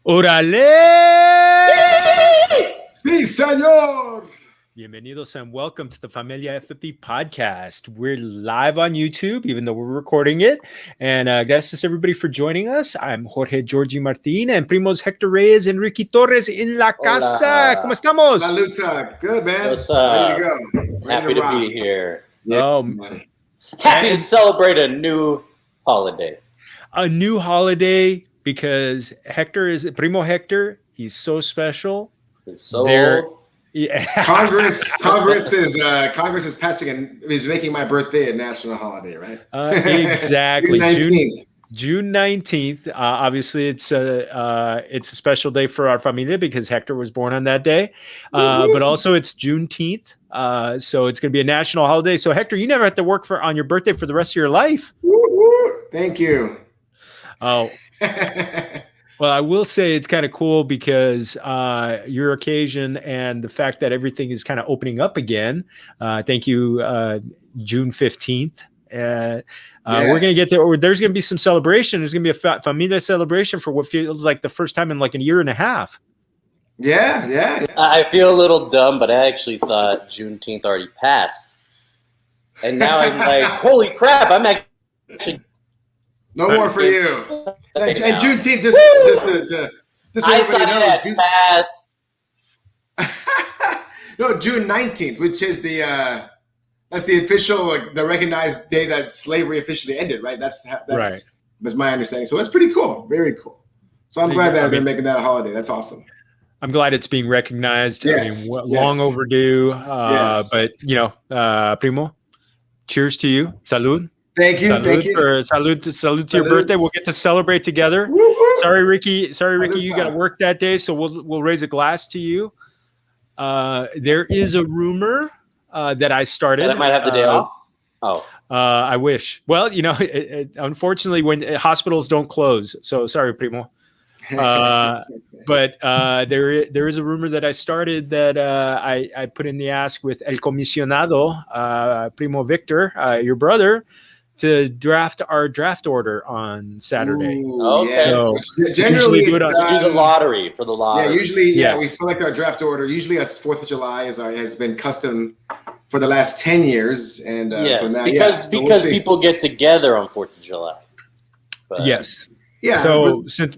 ¡Órale! Sí, señor! Bienvenidos and welcome to the Familia FFP podcast. We're live on YouTube, even though we're recording it. And gracias everybody for joining us. I'm Jorge Georgie Martin and primos Hector Reyes and Ricky Torres in la casa. Hola. ¿Cómo estamos? Salud. Good, man. What's up? Ready to go. Happy to be here. Yeah, Oh, money. Happy to celebrate a new holiday. A new holiday because Hector is Primo Hector. He's so special. It's so Yeah. Congress is passing and is making my birthday a national holiday, right? Exactly. June 19th. June 19th. Obviously, it's a special day for our familia because Hector was born on that day. But also, it's Juneteenth. So it's going to be a national holiday. So, Hector, you never have to work on your birthday for the rest of your life. Thank you. Oh. Well, I will say it's kind of cool because your occasion and the fact that everything is kind of opening up again. Thank you, June 15th. Yes. We're going to get there. There's going to be some celebration. There's going to be a familia celebration for what feels like the first time in like a year and a half. Yeah. I feel a little dumb, but I actually thought Juneteenth already passed. And now I'm like, holy crap, I'm actually... No more for you. And Juneteenth, just so I everybody thought knows, it had passed. No, June 19th, which is that's the official, like the recognized day that slavery officially ended, right? That's Right. That's my understanding. So that's pretty cool. Very cool. So I'm glad that they're making that a holiday. That's awesome. I'm glad it's being recognized. Yes, I mean, long overdue. Yes. But, Primo, cheers to you. Salud. Thank you. Salud to your birthday. We'll get to celebrate together. Woo-hoo. Sorry, Ricky, you got to time. work that day, so we'll raise a glass to you. There is a rumor that I started. That I might have the day off. Oh. I wish. Well, unfortunately, when hospitals don't close, so sorry, Primo. But there is a rumor that I started that I put in the ask with El Comisionado, Primo Victor, your brother, to draft our draft order on Saturday. Ooh, Okay. yes. So generally, do it's it Do the lottery for the lottery. Yeah, usually, Yes. we select our draft order. Usually, that's 4th of July has been custom for the last 10 years, and Yes, so now, because so we'll see. people get together on 4th of July. But Yes. Yeah. So since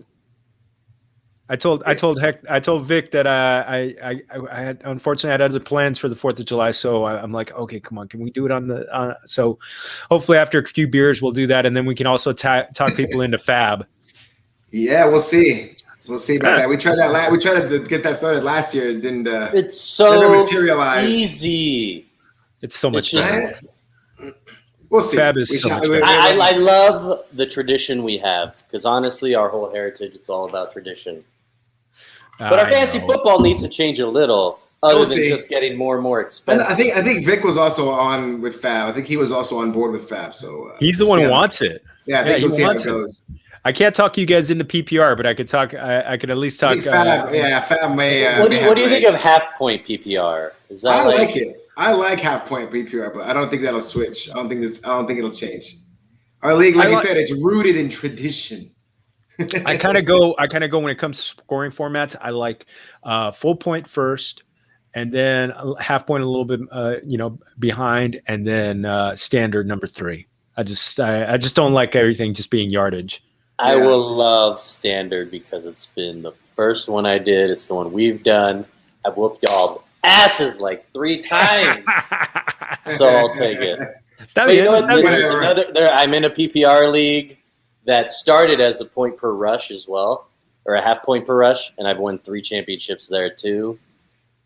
I told Vic that I had unfortunately had other plans for the 4th of July, so I'm like, okay, come on, can we do it on the? So hopefully after a few beers we'll do that, and then we can also talk people into Fab. Yeah, we'll see. We'll see about that. We tried that. We tried to get that started last year. It didn't. it's so never materialized. easy. It's so much It's fun. just- We'll see. Fab is We so shall- much we- better. I love the tradition we have because honestly, our whole heritage, it's all about tradition. But our I fantasy know. football needs to change a little, other We'll than see. just getting more and more And expensive. I think Vic was also on with Fab. I think he was also on board with Fab. So He's the we'll one see who how- wants it. Yeah, I Yeah, think he we'll see how it wants it. goes. I can't talk you guys into PPR, but I could talk. I could at least I talk. think Fab. Fab may. what may do have you think legs. of half point PPR? Is that I like it. I like half point PPR, but I don't think that'll switch. I don't think it'll change. Our league, like you said, it's rooted in tradition. I kind of go when it comes to scoring formats. I like full point first, and then half point a little bit, behind, and then standard number 3. I just don't like everything just being yardage. I Yeah. will love standard because it's been the first one I did. It's the one we've done. I've whooped y'all's asses like 3 times, so I'll take it. Está But you bien, know what? está bien. Whatever. I'm in a PPR league that started as a point per rush as well, or a half point per rush, and I've won 3 championships there too.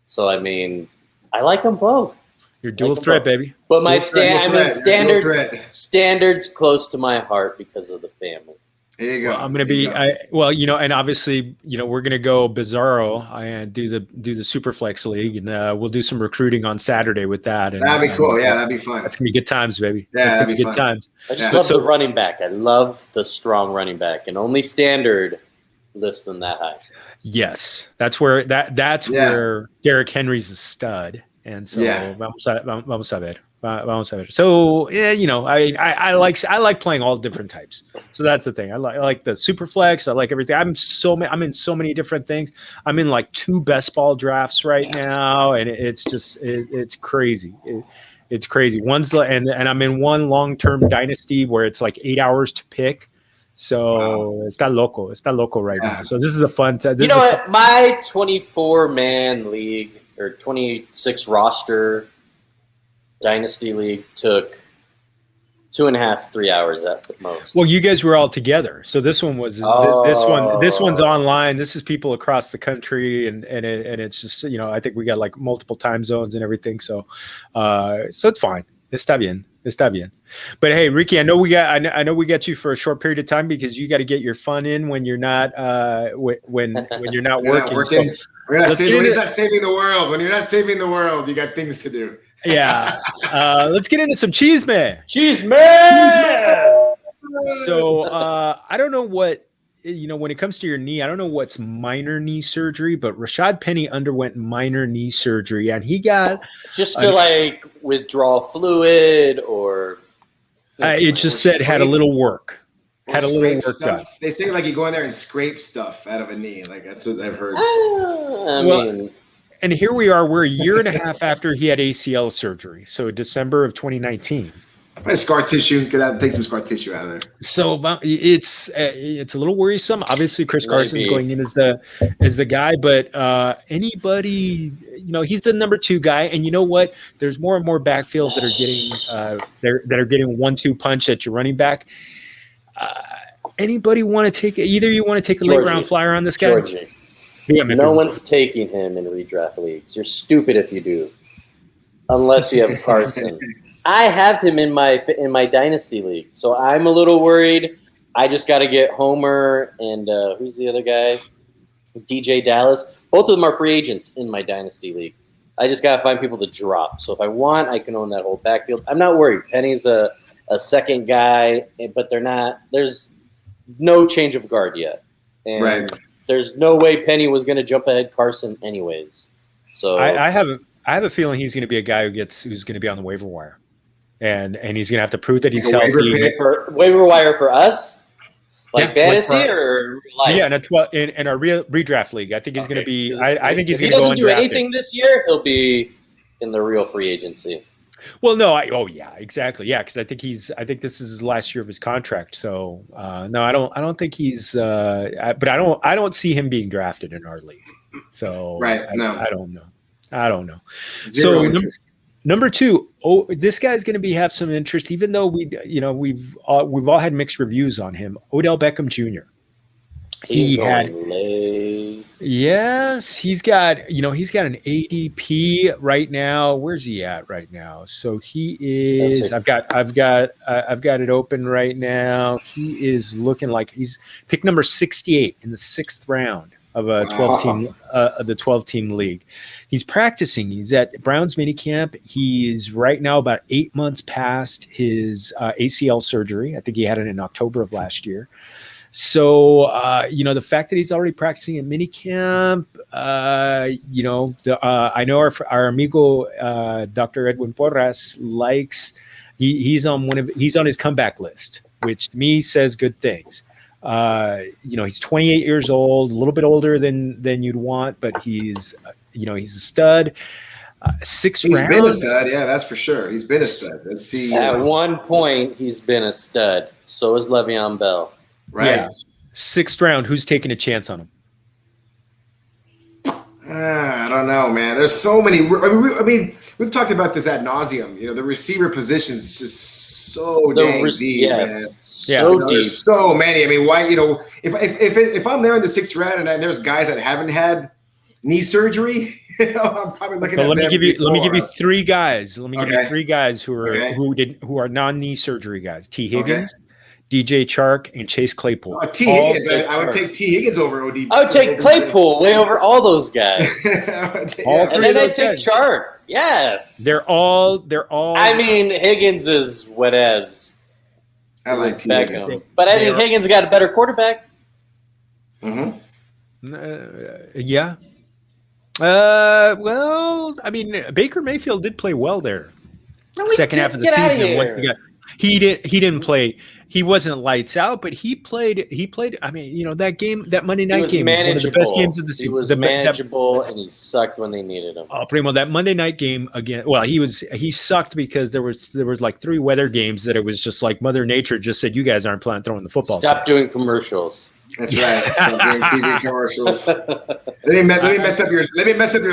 So I mean, I like them both. You're dual Like them threat, both. baby. But my Dual threat. standards close to my heart because of the family. There you go. Well, I'm going to be, and obviously, we're going to go Bizarro and do the Superflex League, and we'll do some recruiting on Saturday with that. And, That'd be cool. Yeah, that'd be fun. That's going to be good times, baby. Yeah, That's going to that'd be be good fun. times. I just Yeah. love the running back. I love the strong running back, and only standard lifts them that high. Yes, that's where Yeah. where Derrick Henry's a stud, and so Yeah. vamos a ver. Vamos a ver. So yeah, you know, I like playing all different types. So that's the thing. I like the super flex. I like everything. I'm in so many different things. I'm in like 2 best ball drafts right now, and it's just it's crazy. It's crazy. And I'm in one long-term dynasty where it's like 8 hours to pick. So está loco right now. So this is a fun. You know what? My 24-man league or 26 roster dynasty league took 2.5, 3 hours at the most. Well, you guys were all together, so this one was this one's online. This is people across the country, and it's just, you know, I think we got like multiple time zones and everything. So it's fine. Está bien. But hey, Ricky, I know we got you for a short period of time because you got to get your fun in when you're not when you're not working. So when you're not saving the world. When you're not saving the world, you got things to do. Yeah. Let's get into some Chisme. So I don't know what, you know, when it comes to your knee, I don't know what's minor knee surgery, but Rashad Penny underwent minor knee surgery, and he got just to like withdraw fluid, or it just said had a little work. Had a little work done. They say like you go in there and scrape stuff out of a knee. Like that's what I've heard. I mean, and here we are. We're a year and a half after he had ACL surgery. So December of 2019. Scar tissue. Take some scar tissue out of there. So it's a little worrisome. Obviously, Chris Carson's going in as the guy, but anybody, you know, he's the number 2 guy. And you know what? There's more and more backfields that are getting 1-2 punch at your running back. Anybody want to take either? You want to take a late round flyer on this guy? Yeah, no one's taking him in redraft leagues. You're stupid if you do, unless you have Carson. I have him in my dynasty league, so I'm a little worried. I just got to get Homer and who's the other guy? DJ Dallas. Both of them are free agents in my dynasty league. I just got to find people to drop. So if I want, I can own that whole backfield. I'm not worried. Penny's a second guy, but they're not. There's no change of guard yet, and right. There's no way Penny was going to jump ahead Carson anyways. So I have a feeling he's going to be a guy who's going to be on the waiver wire, and he's going to have to prove that he's healthy. Waiver wire for us, like fantasy or like in our redraft league. I think he's going to be. I think he's going to go undrafted. If he doesn't do anything this year, he'll be in the real free agency. Well, no, exactly, yeah, because I think this is his last year of his contract. So no, I don't think he's. But I don't see him being drafted in our league. So right, I don't know. So number 2, this guy's going to have some interest, even though we've all had mixed reviews on him. Odell Beckham Jr. He's got an ADP right now. Where's he at right now? So he is. I've got it open right now. He is looking like he's pick number 68 in the 6th round of a 12-team league. He's practicing. He's at Browns minicamp. He's right now about 8 months past his ACL surgery. I think he had it in October of last year. So, the fact that he's already practicing at minicamp, I know our amigo, Dr. Edwin Porras likes, he's on his comeback list, which to me says good things. He's 28 years old, a little bit older than you'd want, but he's a stud. 6th round. He's been a stud, yeah, that's for sure. He's been a stud. Let's see. At one point, he's been a stud. So is Le'Veon Bell. Right. Yeah. 6th round. Who's taking a chance on him? I don't know, man. There's so many. I mean, we've talked about this ad nauseum. The receiver position is just so dang deep, yes. man. So deep. There's so many. I mean, why? If I'm there in the 6th round and there's guys that haven't had knee surgery, I'm probably looking at. Let me give you 3 guys. Let me give you 3 guys who are non-knee surgery guys. T. Higgins. DJ Chark and Chase Claypool. T. Higgins. I would take T. Higgins over OD. I would take Claypool way over all those guys. And then I take Chark. Yes. They're all. I mean, Higgins is whatevs. I like T. Higgins. But I think Higgins got a better quarterback. Yeah. Well, I mean, Baker Mayfield did play well there. second half of the season. He didn't play. He wasn't lights out, but he played. I mean, that game, that Monday night game, was one of the best games of the season. He was manageable, and he sucked when they needed him. Oh, Primo, that Monday night game again. Well, he sucked because there was like 3 weather games that it was just like Mother Nature just said, you guys aren't throwing the football. Stop doing commercials. That's right. Stop doing TV commercials. Let me mess up your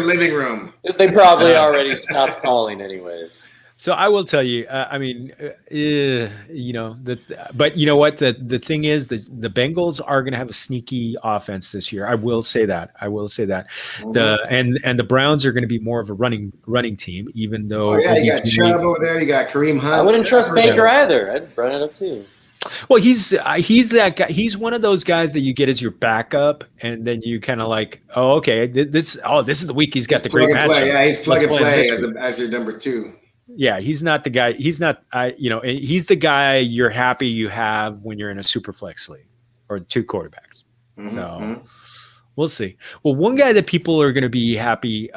living room. They probably already stopped calling, anyways. So I will tell you, but you know what? The thing is that the Bengals are going to have a sneaky offense this year. I will say that. Mm-hmm. And the Browns are going to be more of a running team, even though. Oh yeah, you got Chubb over there. You got Kareem Hunt. I wouldn't trust Baker either. I'd run it up too. Well, he's that guy. He's one of those guys that you get as your backup, and then you kind of like, oh, okay, this is the week he's got the great matchup. Yeah, he's plug and play as your number 2. Yeah, he's not the guy. He's not. He's the guy you're happy you have when you're in a super flex league or 2 quarterbacks. Mm-hmm. So we'll see. Well, one guy that people are going to be happy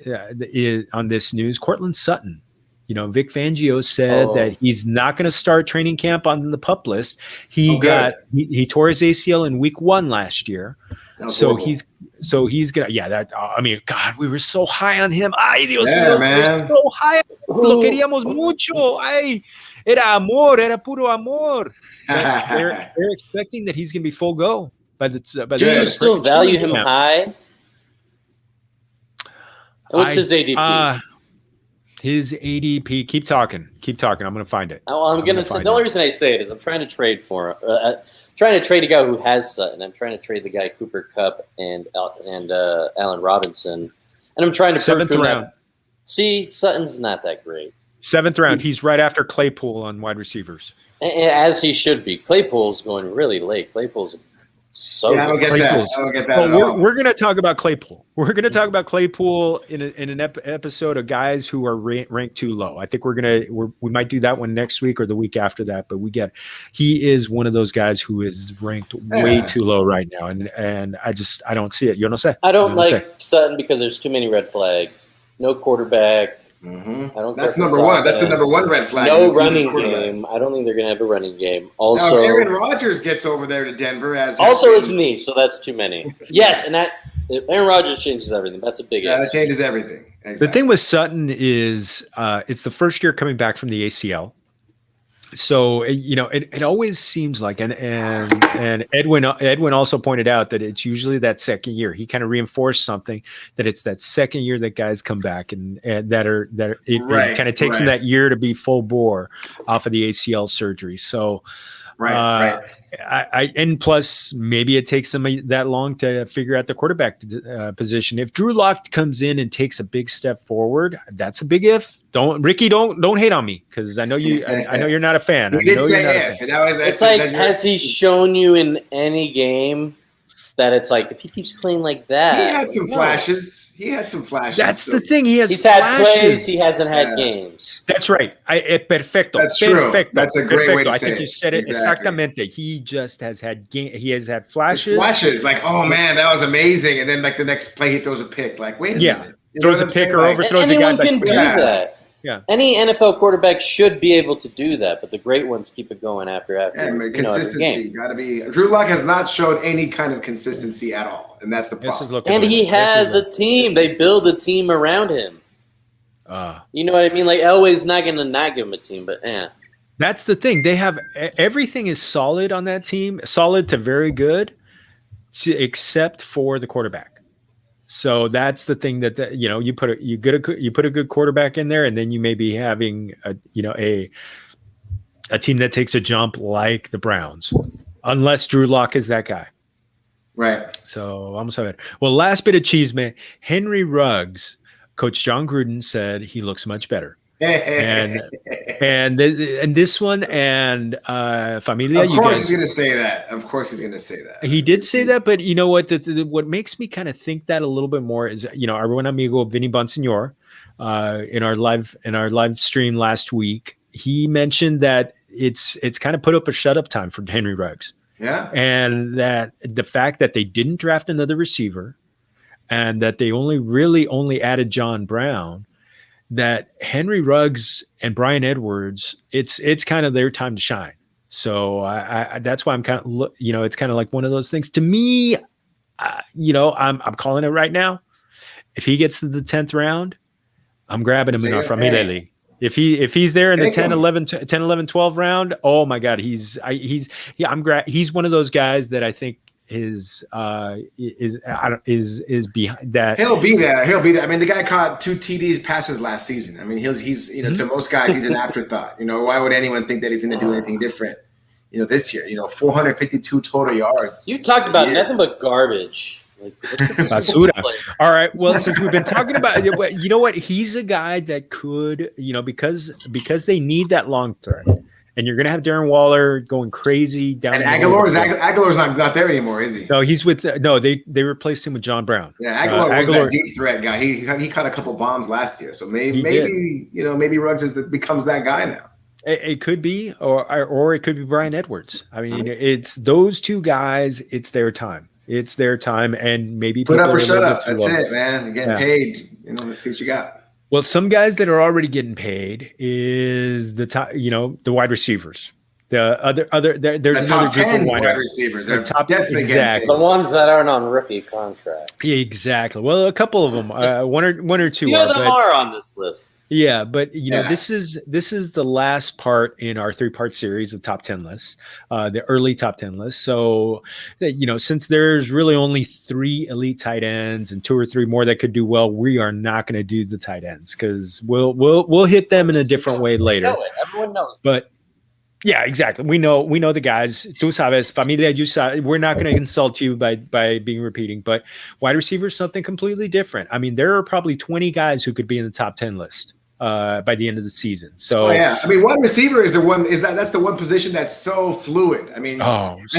is on this news, Cortland Sutton. Vic Fangio said that he's not going to start training camp on the PUP list. He tore his ACL in week 1 last year. So he's gonna. Yeah, that. I mean, God, we were so high on him. Ay, Dios mío, we were so high. Lo queríamos mucho. Ay, era puro amor. They're expecting that he's gonna be full go by the. Do you still value him high? What's his ADP? His ADP. Keep talking. I'm going to find it. Well, I'm going to say the only reason I say it is I'm trying to trade for him. Trying to trade a guy who has Sutton. I'm trying to trade the guy Cooper Kupp and Allen Robinson, and I'm trying to 7th round. See, Sutton's not that great. 7th round. He's right after Claypool on wide receivers, as he should be. Claypool's going really late. Claypool's so. Yeah, I don't get that. Well, we're going to talk about Claypool. We're going to talk about Claypool in an episode of guys who are ranked too low. I think we might do that one next week or the week after that. But he is one of those guys who is ranked way too low right now, and I don't see it. You know what I'm saying? I don't like Sutton because there's too many red flags. No quarterback. Mm-hmm. I don't. That's number 1. That's the number 1 red flag. No running game. I don't think they're going to have a running game. Also, now, Aaron Rodgers gets over there to Denver is me, so that's too many. Yes, and that Aaron Rodgers changes everything. That's a big. Yeah, that changes everything. Exactly. The thing with Sutton is, it's the first year coming back from the ACL. So it always seems like, and Edwin also pointed out that it's usually that second year. He kind of reinforced something that it's that second year that guys come back and it kind of takes them that year to be full bore off of the ACL surgery. So right. And plus maybe it takes them that long to figure out the quarterback position. If Drew Lock comes in and takes a big step forward, that's a big if. Don't hate on me because I know you. I know you're not a fan. You did say if. It's like, has he shown you in any game that it's like if he keeps playing like that? He had some flashes. That's the thing. He's had plays. He hasn't had games. That's right. Perfecto. That's perfecto. True. That's a great way to say it. I think you said it exactamente. He just has had He has had flashes. Flashes like, oh man, that was amazing, and then like the next play he throws a pick. Like, wait a minute. Throws a pick or overthrows a guy. Anyone can do that. Yeah. Any NFL quarterback should be able to do that, but the great ones keep it going after. Consistency got to be. Drew Lock has not showed any kind of consistency at all, and that's the problem. And he has a team. They build a team around him. You know what I mean? Like Elway's not going to not give him a team, but That's the thing. They have everything is solid on that team, solid to very good, except for the quarterback. So that's the thing that you put a good quarterback in there, and then you may be having a team that takes a jump like the Browns, unless Drew Lock is that guy. Right. So almost have it. Well, last bit of Chisme, Henry Ruggs, Coach John Gruden said he looks much better. and this one and Familia. Of course he's going to say that. He did say that, but you know what? What makes me kind of think that a little bit more is our buen amigo Vinny Bonsignor in our live stream last week. He mentioned that it's kind of put up a shut up time for Henry Ruggs. Yeah, and that the fact that they didn't draft another receiver, and that they only added John Brown. that Henry Ruggs and Bryan Edwards, it's kind of their time to shine. So I that's why I'm kind of, it's kind of like one of those things to me. I'm calling it right now. If he gets to the 10th round, I'm grabbing him in from Ileli. If he's there in the 10, 11, 12 round, oh my God, he's one of those guys that I think is behind that. He'll be there. I mean, the guy caught 2 TDs passes last season. I mean, he's to most guys, he's an afterthought. Why would anyone think that he's going to do anything different? This year, 452 total yards. You talked about nothing but garbage. Basura. All right. Well, since we've been talking about, you know what? He's a guy that could, because they need that long threat, and you're going to have Darren Waller going crazy down. And Aguilar's not there anymore, is he? No, he's with. They replaced him with John Brown. Yeah, Aguilar was that deep threat guy. He caught a couple bombs last year, so maybe Ruggs becomes that guy now. It could be, or it could be Bryan Edwards. I mean, it's those two guys. It's their time. It's their time, and maybe put up or shut up. That's it, man. You're getting paid. Let's see what you got. Well, some guys that are already getting paid is the top. The wide receivers. The other there's another group of wide receivers. They're top exactly the ones that aren't on rookie contract. Yeah, exactly. Well, a couple of them, one or two. Of them are on this list. Yeah, but this is the last part in our 3-part series of top 10 lists, the early top 10 lists. So, since there's really only 3 elite tight ends and 2 or 3 more that could do well, we are not going to do the tight ends because we'll hit them in a different way later. Everyone knows. But yeah, exactly. We know the guys. Tú sabes, familia, you sabes. We're not going to insult you by being repeating, but wide receivers, something completely different. I mean, there are probably 20 guys who could be in the top 10 list by the end of the season. So I mean, wide receiver is that's the one position that's so fluid. I mean, and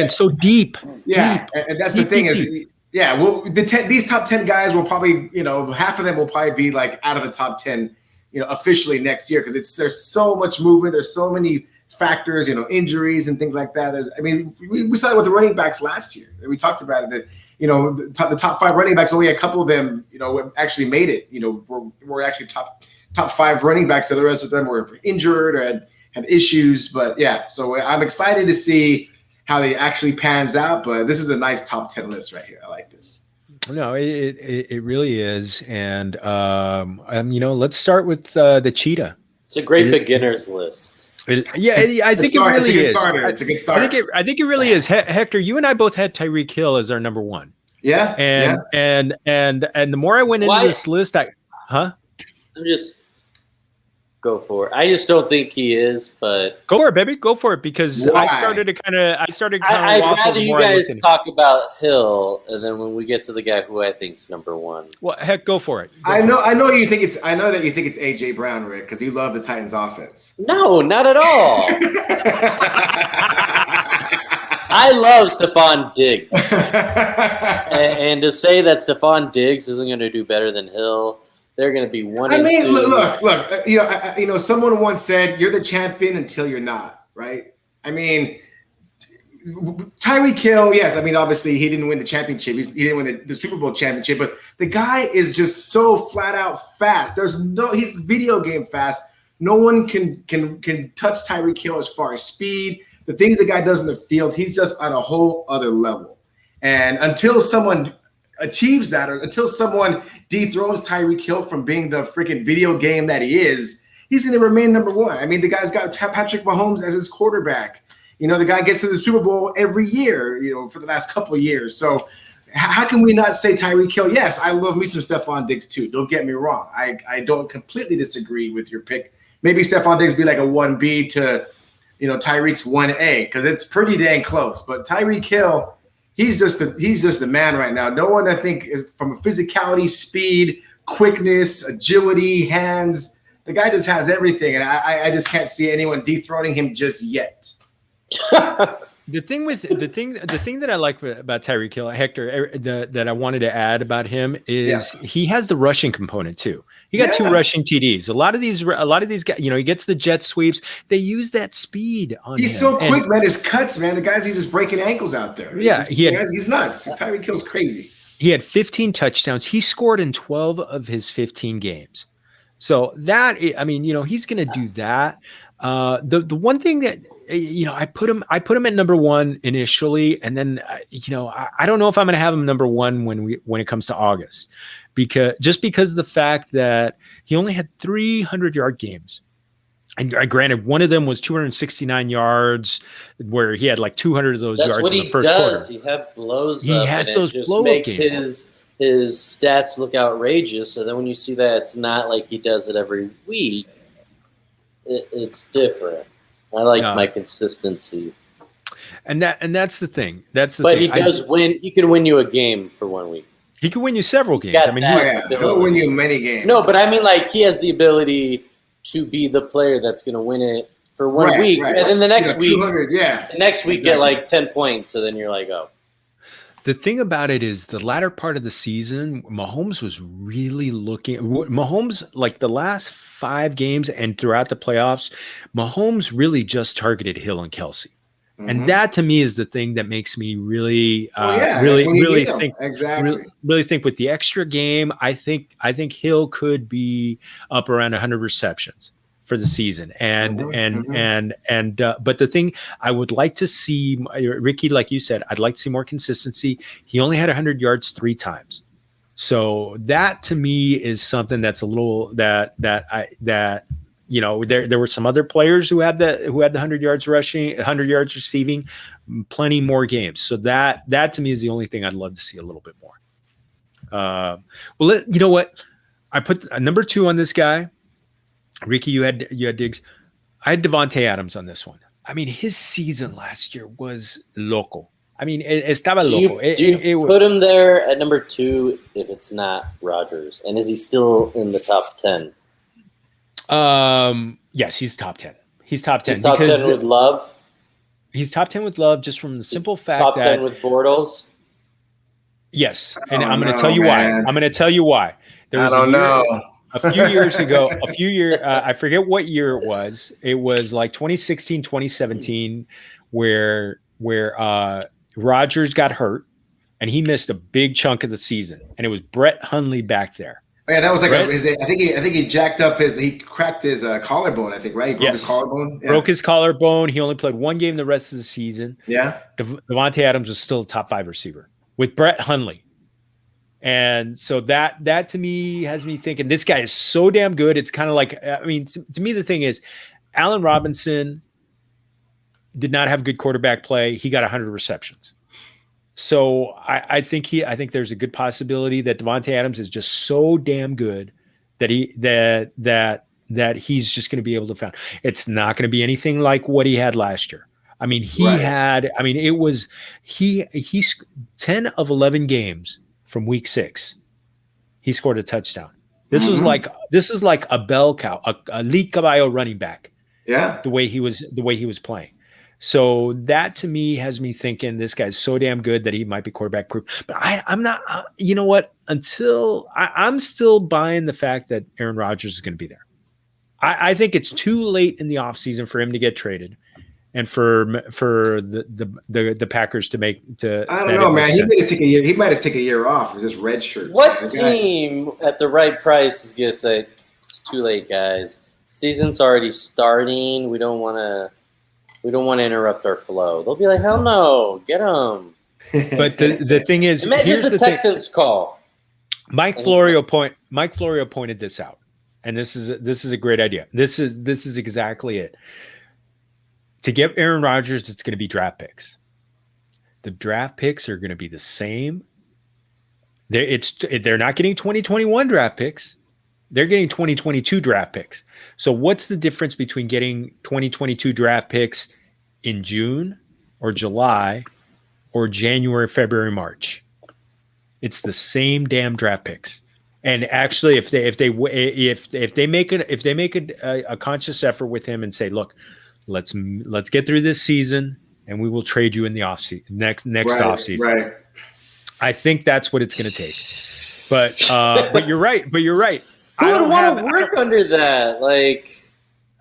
so deep. Yeah, and that's the thing is, well, these top 10 guys will probably, half of them will probably be like out of the top 10, officially next year because there's so much movement. There's so many factors, injuries and things like that. We saw it with the running backs last year. We talked about it that, the top 5 running backs, only a couple of them, actually made it, were actually top 5 running backs. So the rest of them were injured or had issues. But yeah, so I'm excited to see how they actually pans out. But this is a nice top 10 list right here. I like this. No, it really is. And, let's start with the Cheetah. It's a great beginner's list. I think it really is. It's a good start. I think it really is. Hector, you and I both had Tyreek Hill as our number 1. Yeah. And the more I went into this list, I'm just go for it. I just don't think he is, but go for it, baby. Go for it because why? I'd rather you guys talk about Hill, and then when we get to the guy who I think's number 1. Well, heck, go for it. I know that you think it's AJ Brown, Rick, because you love the Titans offense. No, not at all. I love Stephon Diggs, and to say that Stephon Diggs isn't going to do better than Hill. They're going to be 1 and 2. Look. Someone once said, "You're the champion until you're not." Right? I mean, Tyreek Hill. Yes, I mean, obviously he didn't win the championship. He didn't win the Super Bowl championship. But the guy is just so flat out fast. He's video game fast. No one can touch Tyreek Hill as far as speed. The things the guy does in the field, he's just on a whole other level. And until someone achieves that, or until someone dethrones Tyreek Hill from being the freaking video game that he is, he's going to remain number 1. I mean, the guy's got Patrick Mahomes as his quarterback. The guy gets to the Super Bowl every year, for the last couple of years. So how can we not say Tyreek Hill? Yes, I love me some Stephon Diggs too. Don't get me wrong. I don't completely disagree with your pick. Maybe Stephon Diggs be like a 1B to, Tyreek's 1A because it's pretty dang close. But Tyreek Hill, he's just the man right now. No one, I think, from a physicality, speed, quickness, agility, hands, the guy just has everything, and I just can't see anyone dethroning him just yet. The thing that I like about Tyreek Hill, Hector, that I wanted to add about him is he has the rushing component too. He got 2 rushing TDs. A lot of these guys, he gets the jet sweeps. They use that speed on him. He's so quick, man. His cuts, man. The guys, he's just breaking ankles out there. Yeah, he's nuts. Tyreek Hill's crazy. He had 15 touchdowns. He scored in 12 of his 15 games. So that, I mean, he's going to do that. The one thing that, I put him at number one initially, and then, I don't know if I'm going to have him number one when it comes to August, because of the fact that he only had 300-yard games. And granted, one of them was 269 yards, where he had like 200 of those yards in the first quarter. He has blows. He has those blow-up makes games. His stats look outrageous. So then when you see that it's not like he does it every week, it's different. I like my consistency. And that's the thing. But he does win. He can win you a game for 1 week. He can win you several games. I mean, he'll win you many games. No, but I mean, like, he has the ability to be the player that's going to win it for 1 week, and then the next week, get like 10 points. So then you're like, oh. The thing about it is, the latter part of the season, Mahomes was really like the last 5 games and throughout the playoffs, Mahomes really just targeted Hill and Kelsey. Mm-hmm. And that to me is the thing that makes me really think with the extra game. I think Hill could be up around 100 receptions for the season. But the thing I would like to see, Ricky, like you said, I'd like to see more consistency. He only had 100 yards 3 times. So that to me is something that's a little there were some other players who had the 100 yards rushing, 100 yards receiving, plenty more games. So that to me is the only thing I'd love to see a little bit more. You know what? I put a number 2 on this guy. Ricky, you had Diggs. I had Davante Adams on this one. I mean, his season last year was loco. I mean, estaba loco. Do you put him there at number 2 if it's not Rodgers? And is he still in the top 10? Yes, he's top 10. He's top 10. He's top 10 with Love? He's top 10 with Love, just from the simple fact top that... Top 10 with Bortles? Yes, and I'm going to tell you why. I'm going to tell you why. I don't know. A few years ago, I forget what year it was. It was like 2016, 2017, where Rodgers got hurt and he missed a big chunk of the season, and it was Brett Hundley back there. Oh, yeah, that was like I think he jacked up he cracked his collarbone. I think, right? He broke his collarbone. Yeah. Broke his collarbone. He only played 1 game the rest of the season. Yeah. Davante Adams was still a top 5 receiver with Brett Hundley. And so that to me has me thinking this guy is so damn good. It's kind of like, I mean, to me, the thing is, Allen Robinson did not have good quarterback play. He got 100 receptions. So I think there's a good possibility that Davante Adams is just so damn good that he's just going to be able to find. It's not going to be anything like what he had last year. I mean, it was 10 of 11 games from week 6, he scored a touchdown. This is like a bell cow, a lead caballo running back. Yeah, the way he was playing. So that to me has me thinking this guy's so damn good that he might be quarterback proof. But I'm not. You know what? I'm still buying the fact that Aaron Rodgers is going to be there. I think it's too late in the offseason for him to get traded. And for the Packers to make I don't know, man. He might just take a year. He might just take a year off with this red shirt. What team at the right price is gonna say it's too late, guys? Season's already starting. We don't want to interrupt our flow. They'll be like, hell no, get them. But the thing is, imagine the Texans call. Mike Florio pointed this out, and this is a great idea. This is exactly it. To get Aaron Rodgers, it's going to be draft picks. The draft picks are going to be the same. They're not getting 2021 draft picks. They're getting 2022 draft picks. So what's the difference between getting 2022 draft picks in June or July or January, February, March? It's the same damn draft picks. And actually, if they make a conscious effort with him and say, look, let's get through this season, and we will trade you in the offseason next offseason. Right. I think that's what it's going to take. But you're right. Who would want to work under that? Like,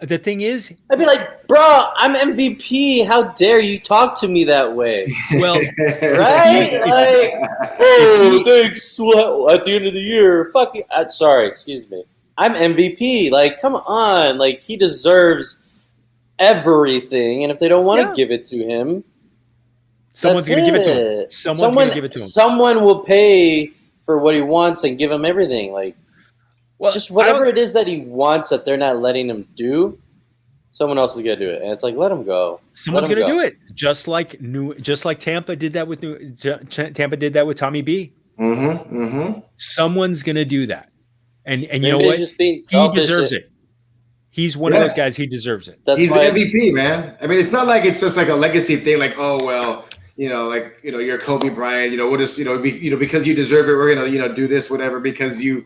the thing is, I'd be like, bro, I'm MVP. How dare you talk to me that way? Well, right? Like, oh, thanks. At the end of the year, fuck you. Sorry, excuse me. I'm MVP. Like, come on. Like, he deserves everything. And if they don't want to give it to him, someone's going to give it to him. Someone's going to give it to him. Someone will pay for what he wants and give him everything. Like, just whatever it is that he wants that they're not letting him do, someone else is going to do it. And it's like, let him go. Someone's going to do it. Just like Tampa did that with Tommy B. Someone's going to do that. And you know what? He deserves it. He's one of those guys. He deserves it. He's the MVP, man. I mean, it's not like it's just like a legacy thing. Like, oh well, you're Kobe Bryant. We'll just, because you deserve it, we're gonna, do this, whatever, because you've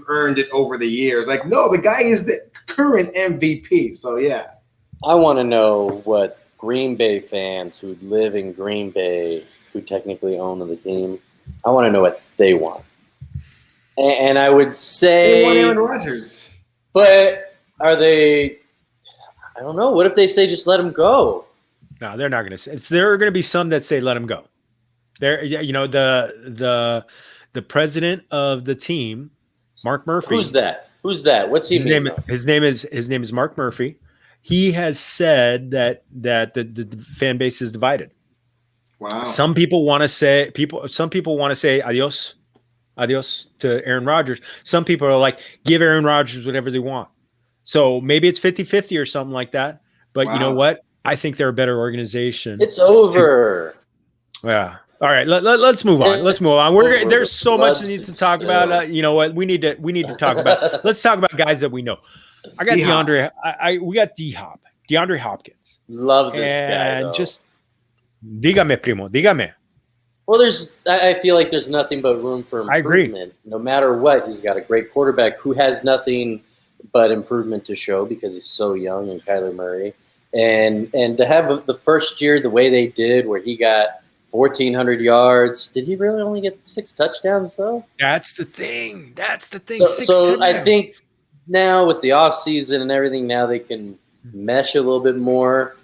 earned it over the years. Like, no, the guy is the current MVP. So yeah. I want to know what Green Bay fans who live in Green Bay, who technically own the team, I want to know what they want. And I would say they want Aaron Rodgers, but are they? I don't know. What if they say just let him go? No, they're not going to say. There are going to be some that say let him go. There, the president of the team, Mark Murphy. Who's that? What's he mean? His name is Mark Murphy. He has said that the fan base is divided. Wow. Some people want to say adios to Aaron Rodgers. Some people are like, give Aaron Rodgers whatever they want. So maybe it's 50-50 or something like that. But you know what? I think they're a better organization. It's over. Yeah. All right. Let's move on. There's so much that needs to talk about. You know what? We need to talk about. Let's talk about guys that we know. I got we got DeAndre Hopkins. Love this guy. And just dígame, primo. Dígame. Well, I feel like there's nothing but room for improvement. I agree. No matter what, he's got a great quarterback who has nothing but improvement to show because he's so young, and Kyler Murray. And to have the first year the way they did, where he got 1,400 yards. Did he really only get 6 touchdowns, though? That's the thing. So I think now with the offseason and everything, now they can mesh a little bit more,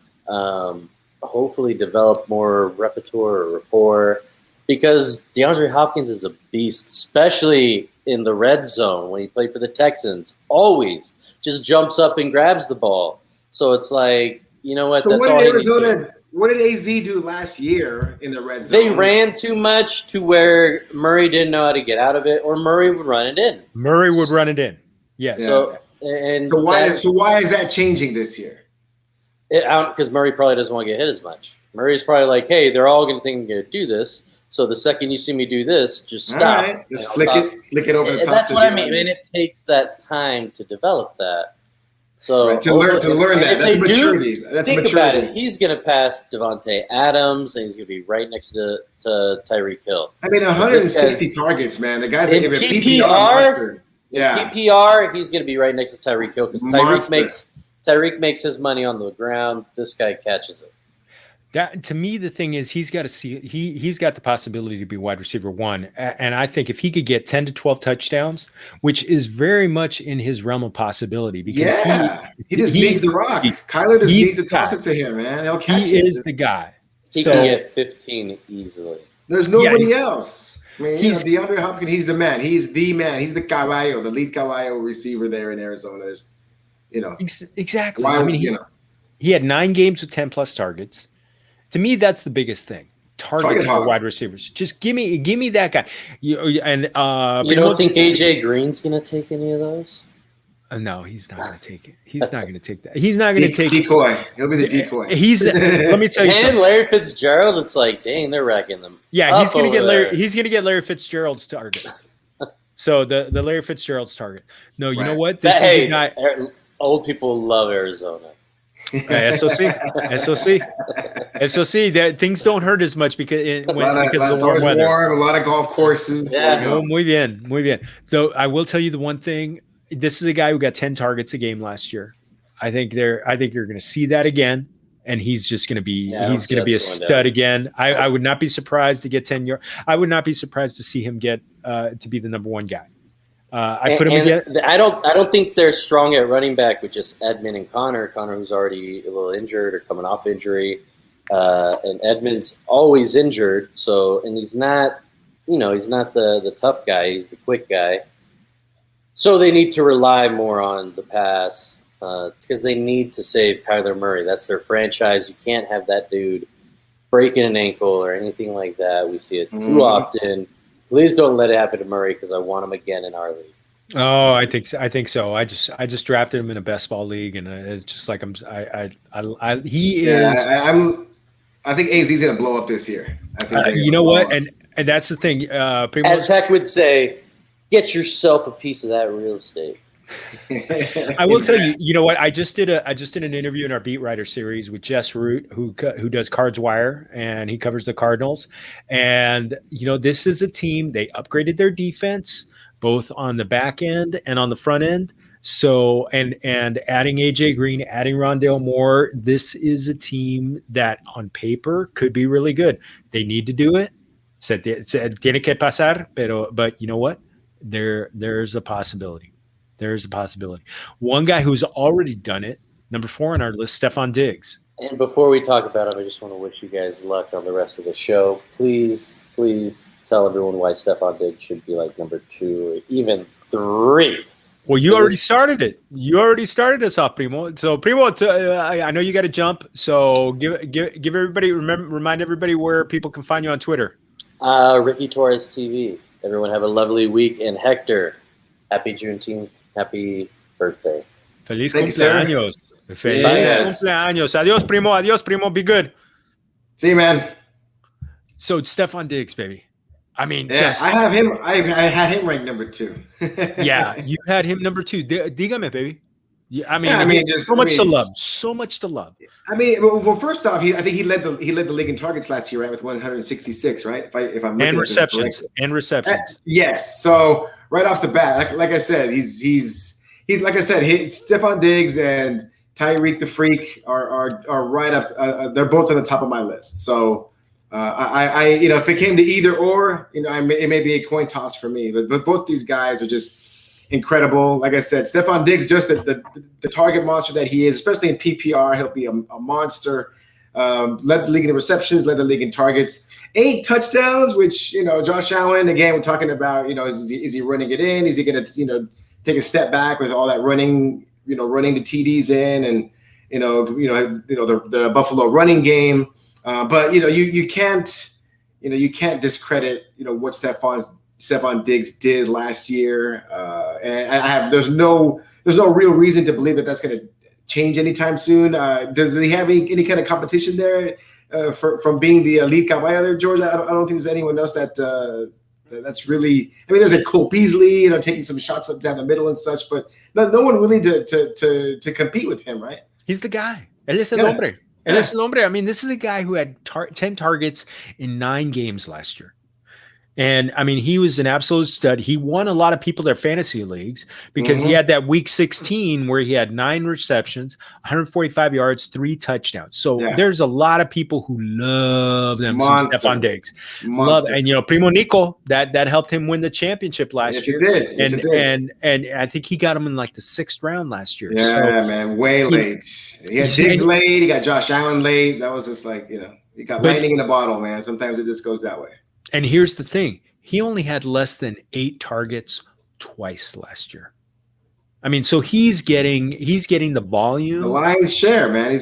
hopefully develop more repertoire or rapport, because DeAndre Hopkins is a beast, especially in the red zone when he played for the Texans. Always just jumps up and grabs the ball. So it's like, you know what? So that's what did AZ do last year in the red zone? They ran too much to where Murray didn't know how to get out of it, or Murray would run it in. Yes. Yeah. So why is that changing this year? Because Murray probably doesn't want to get hit as much. Murray's probably like, hey, they're all going to think I'm going to do this. So the second you see me do this, just stop. All right. Just flick it over the top. That's what I mean. And it takes that time to develop that. So to learn that. That's maturity. Think about it. He's going to pass Devontae Adams, and he's going to be right next to Tyreek Hill. I mean, 160 targets, man. The guy's going to be PPR. Yeah. PPR, he's going to be right next to Tyreek Hill because Tyreek makes his money on the ground. This guy catches it. That, to me, the thing is he's got the possibility to be wide receiver 1, and I think if he could get 10 to 12 touchdowns, which is very much in his realm of possibility, because he just needs the rock. Kyler just needs to toss it to him, man. He'll catch it. He is the guy. He can get 15 easily. There's nobody else. I mean, DeAndre Hopkins. He's the man. He's the man. He's the caballo, the lead caballo receiver there in Arizona. There's, exactly. I mean, he had 9 games with 10 plus targets. To me, that's the biggest thing. Targets for wide receivers. Just give me that guy. You don't think AJ Green's going to take any of those? No, he's not going to take it. He's not going to take that. He's not going to take decoy. He'll be the decoy. Let me tell you something. And Larry Fitzgerald, it's like, dang, they're racking them. Yeah, he's going to get Larry Fitzgerald's target. So the Larry Fitzgerald's target. No, you know what? This is a guy. Old people love Arizona. SOC. That things don't hurt as much because of the warm weather. A lot of golf courses. Yeah, muy bien. Though I will tell you the one thing. This is a guy who got 10 targets a game last year. I think you're going to see that again, and he's just going to be a stud again. I would not be surprised to get 10 yards. I would not be surprised to see him get to be the number 1 guy. I don't think they're strong at running back with just Edmund and Connor. Connor, who's already a little injured or coming off injury, and Edmund's always injured. So, and he's not the tough guy. He's the quick guy. So they need to rely more on the pass because they need to save Kyler Murray. That's their franchise. You can't have that dude breaking an ankle or anything like that. We see it too often. Please don't let it happen to Murray because I want him again in our league. Oh, I think so. I just drafted him in a best ball league, and it's just like I think AZ's gonna blow up this year. I think you know what, and that's the thing. As Heck would say, get yourself a piece of that real estate. I will tell you. You know what? I just did an interview in our beat writer series with Jess Root, who does Cards Wire, and he covers the Cardinals. And this is a team. They upgraded their defense, both on the back end and on the front end. So, and adding AJ Green, adding Rondale Moore, this is a team that on paper could be really good. They need to do it. Tiene que pasar, but you know what? There's a possibility. There's a possibility. One guy who's already done it, number 4 on our list, Stephon Diggs. And before we talk about him, I just want to wish you guys luck on the rest of the show. Please tell everyone why Stephon Diggs should be like number 2 or even 3. Well, you already started it. You already started us off, Primo. So, Primo, I know you got to jump. So, give everybody, remind everybody where people can find you on Twitter. Ricky Torres TV. Everyone have a lovely week. And Hector, happy Juneteenth. Happy birthday. Feliz cumpleaños. Feliz cumpleaños. Adios, primo. Be good. See you, man. So, Stephon Diggs, baby. I mean, I have him. I had him ranked number 2. Yeah, you had him number 2. Dígame, baby. Yeah, I mean, so much to love. I mean, well, first off, I think he led the league in targets last year, right, with 166, right? If I'm looking and receptions. Yes. So right off the bat, like I said, he's like I said, Stephon Diggs and Tyreek the Freak are right up. They're both on the top of my list. So I if it came to either or, it may be a coin toss for me. But both these guys are just incredible. Like I said, Stephon Diggs, just the target monster that he is, especially in PPR, he'll be a monster. Led the league in receptions, led the league in targets. 8 touchdowns, which, Josh Allen, again, we're talking about, is he running it in? Is he going to, take a step back with all that running the TDs in and, the Buffalo running game. But, you can't discredit, what Stephon Diggs did last year. And there's no real reason to believe that that's going to change anytime soon. Does he have any kind of competition there from being the elite caballo there, George? I don't think there's anyone else that's really. I mean, there's a Cole Beasley, taking some shots up down the middle and such, but no one really to compete with him, right? He's the guy. Él es el hombre. Él es el hombre. I mean, this is a guy who had 10 targets in 9 games last year. And I mean, he was an absolute stud. He won a lot of people their fantasy leagues because he had that week 16 where he had 9 receptions, 145 yards, 3 touchdowns. So there's a lot of people who love them. Stephon Diggs. And Primo Nico, that helped him win the championship last year. Yes, it did. And I think he got him in like the 6th round last year. Yeah, man, way late. He had Diggs late. He got Josh Allen late. That was just like, you got lightning in a bottle, man. Sometimes it just goes that way. And here's the thing. He only had less than 8 targets twice last year. I mean, so he's getting the volume. The lion's share, man.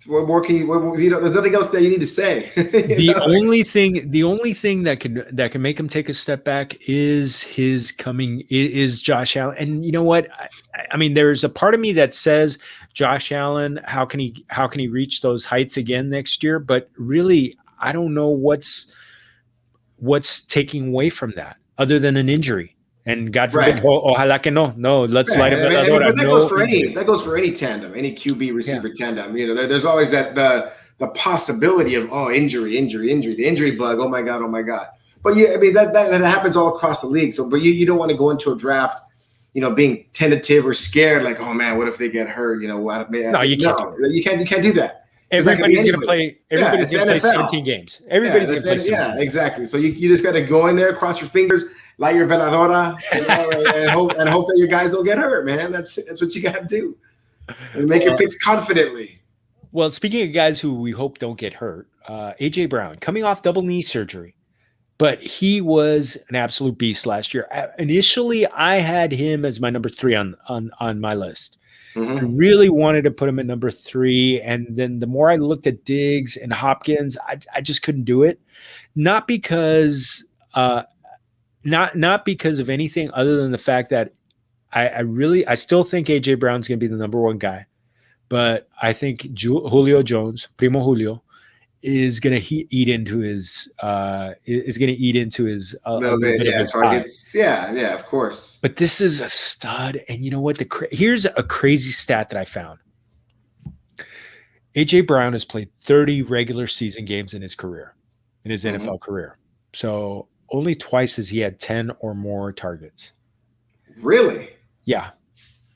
What more can you there's nothing else that you need to say. The only thing that can make him take a step back is Josh Allen. And you know what? I mean, there's a part of me that says Josh Allen, how can he reach those heights again next year? But really, I don't know what's taking away from that other than an injury. And God forbid, ojalá que no, let's light up. But that goes for any tandem, any QB receiver tandem. There's always the possibility of injury, the injury bug. Oh my God. But that happens all across the league. So, but you don't want to go into a draft, being tentative or scared, like, oh man, what if they get hurt? You can't do that. Everybody's going to play. Everybody's going to play 17 games. Everybody's going to play 17 games. Exactly. So you just got to go in there, cross your fingers, light your veladora, and hope that your guys don't get hurt, man. That's what you got to do. And make your picks confidently. Well, speaking of guys who we hope don't get hurt, AJ Brown coming off double knee surgery. but he was an absolute beast last year. Initially, I had him as my number 3 on my list. I really wanted to put him at number 3, and then the more I looked at Diggs and Hopkins, I just couldn't do it. Not because not because of anything other than the fact that I still think AJ Brown's going to be the number 1 guy, but I think Julio Jones, Primo Julio, is going to eat into his a little bit of his targets. Yeah, of course. But this is a stud, and you know what? Here's a crazy stat that I found. AJ Brown has played 30 regular season games in his career, in his NFL career. So only twice has he had 10 or more targets. Really? Yeah.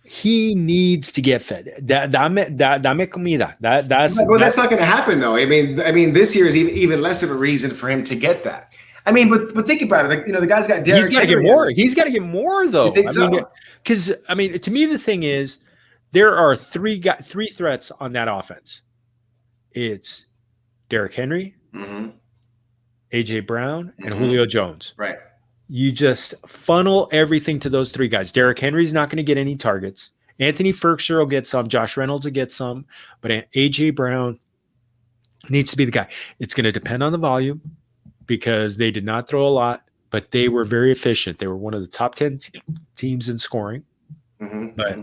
He needs to get fed. Dame comida. That's not going to happen, though. I mean, this year is even less of a reason for him to get that. I mean, but think about it. Like, the guy's got Derrick. He's got to get more. He's got to get more, though. You think so? Because to me, the thing is, there are three threats on that offense. It's Derrick Henry, AJ Brown, and Julio Jones. Right. You just funnel everything to those 3 guys. Derrick Henry's not going to get any targets. Anthony Ferguson will get some. Josh Reynolds will get some. But AJ Brown needs to be the guy. It's going to depend on the volume because they did not throw a lot, but they were very efficient. They were one of the top 10 teams in scoring. But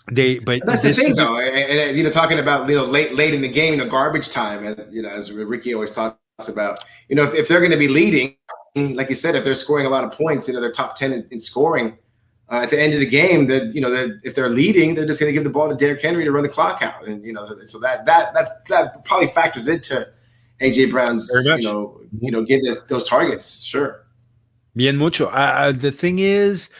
that's the thing, though. And talking about late in the game, garbage time, and as Ricky always talks about, if they're going to be leading. Like you said, if they're scoring a lot of points, they're top 10 in scoring. At the end of the game, that if they're leading, they're just going to give the ball to Derrick Henry to run the clock out, and so that probably factors into AJ Brown's getting those targets. Sure. Bien mucho. The thing is,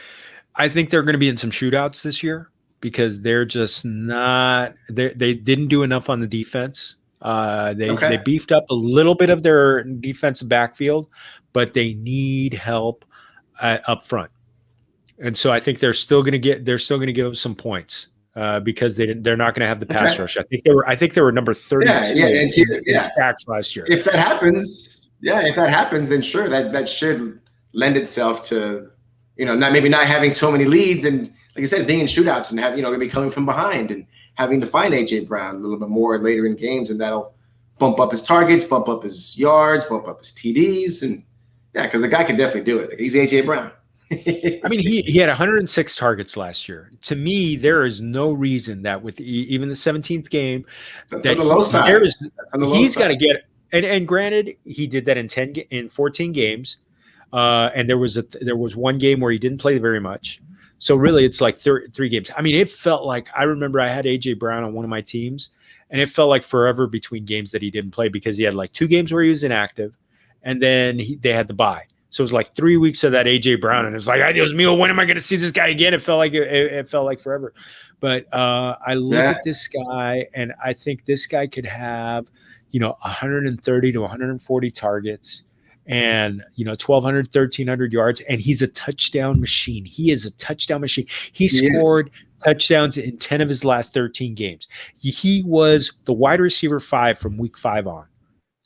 I think they're going to be in some shootouts this year because they're just not. They didn't do enough on the defense. They beefed up a little bit of their defensive backfield, but they need help up front, and so I think they're still going to give them some points because they're not going to have the pass rush. I think they were number 30 in sacks last year. If that happens, then sure, that should lend itself to not having so many leads, and like I said, being in shootouts and maybe coming from behind and having to find AJ Brown a little bit more later in games, and that'll bump up his targets, bump up his yards, bump up his TDs, and because the guy can definitely do it. He's AJ Brown. I mean, he had 106 targets last year. To me, there is no reason that with even the 17th game, he's got to get it. And granted, he did that in 14 games, and there was one game where he didn't play very much. So really, it's like 3 games. I mean, it felt like I remember I had AJ Brown on one of my teams, and it felt like forever between games that he didn't play because he had like 2 games where he was inactive. And then they had the bye. So it was like 3 weeks of that AJ Brown. And it was like, Dios mío, when am I going to see this guy again? It felt like forever. But I look at this guy, and I think this guy could have, 130 to 140 targets and, 1,200, 1,300 yards. And he's a touchdown machine. He is a touchdown machine. He scored touchdowns in 10 of his last 13 games. He was the wide receiver 5 from week 5 on.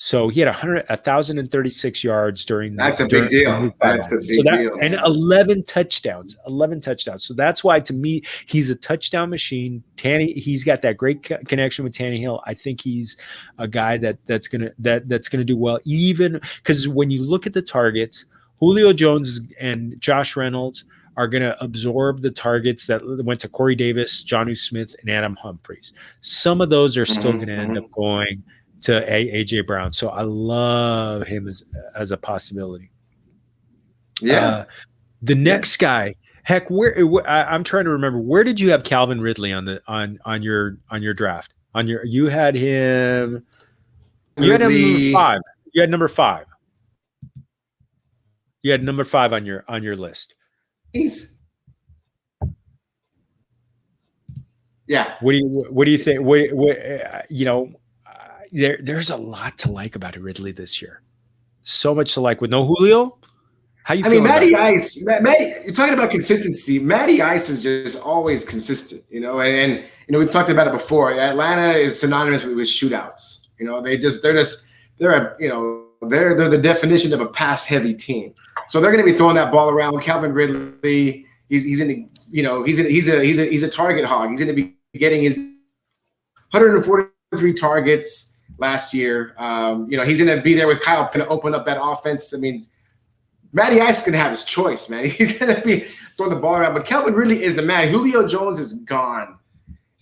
So he had 1,036 yards during. That's a big deal. That's a big deal. And 11 touchdowns. So that's why, to me, he's a touchdown machine. He's got that great connection with Tannehill. I think he's a guy that's gonna do well. Even because when you look at the targets, Julio Jones and Josh Reynolds are going to absorb the targets that went to Corey Davis, Jonnu Smith, and Adam Humphries. Some of those are still going to end up going to AJ Brown. So I love him as a possibility. Yeah. The next guy, heck, I'm trying to remember, where did you have Calvin Ridley on your draft? You had him. You had him number 5. You had number 5. You had number 5 on your list. Yeah. What do you think? There's a lot to like about Ridley this year. So much to like with no Julio. How you? I mean, Matty Ice. You're talking about consistency. Matty Ice is just always consistent. And we've talked about it before. Atlanta is synonymous with shootouts. They're they're the definition of a pass-heavy team. So they're going to be throwing that ball around. Calvin Ridley, he's a target hog. He's going to be getting his 143 targets last year. He's going to be there with Kyle, going to open up that offense. I mean, Matty Ice is going to have his choice, man. He's going to be throwing the ball around. But Calvin Ridley is the man. Julio Jones is gone.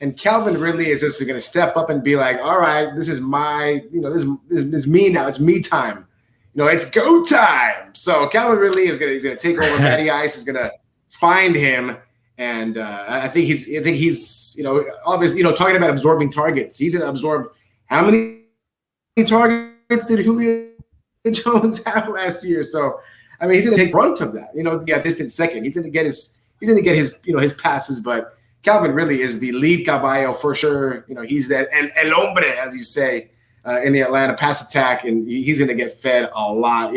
And Calvin Ridley is just going to step up and be like, all right, this is my, this is me now. It's me time. It's go time. So Calvin Ridley is going to take over. Matty Ice is going to find him. And I think he's obviously, talking about absorbing targets. He's going to absorb how many targets did Julio Jones have last year? So, I mean, he's going to take brunt of that. The distant second. He's going to get his his passes, but Calvin really is the lead caballo for sure. He's that el hombre, as you say, in the Atlanta pass attack, and he's going to get fed a lot.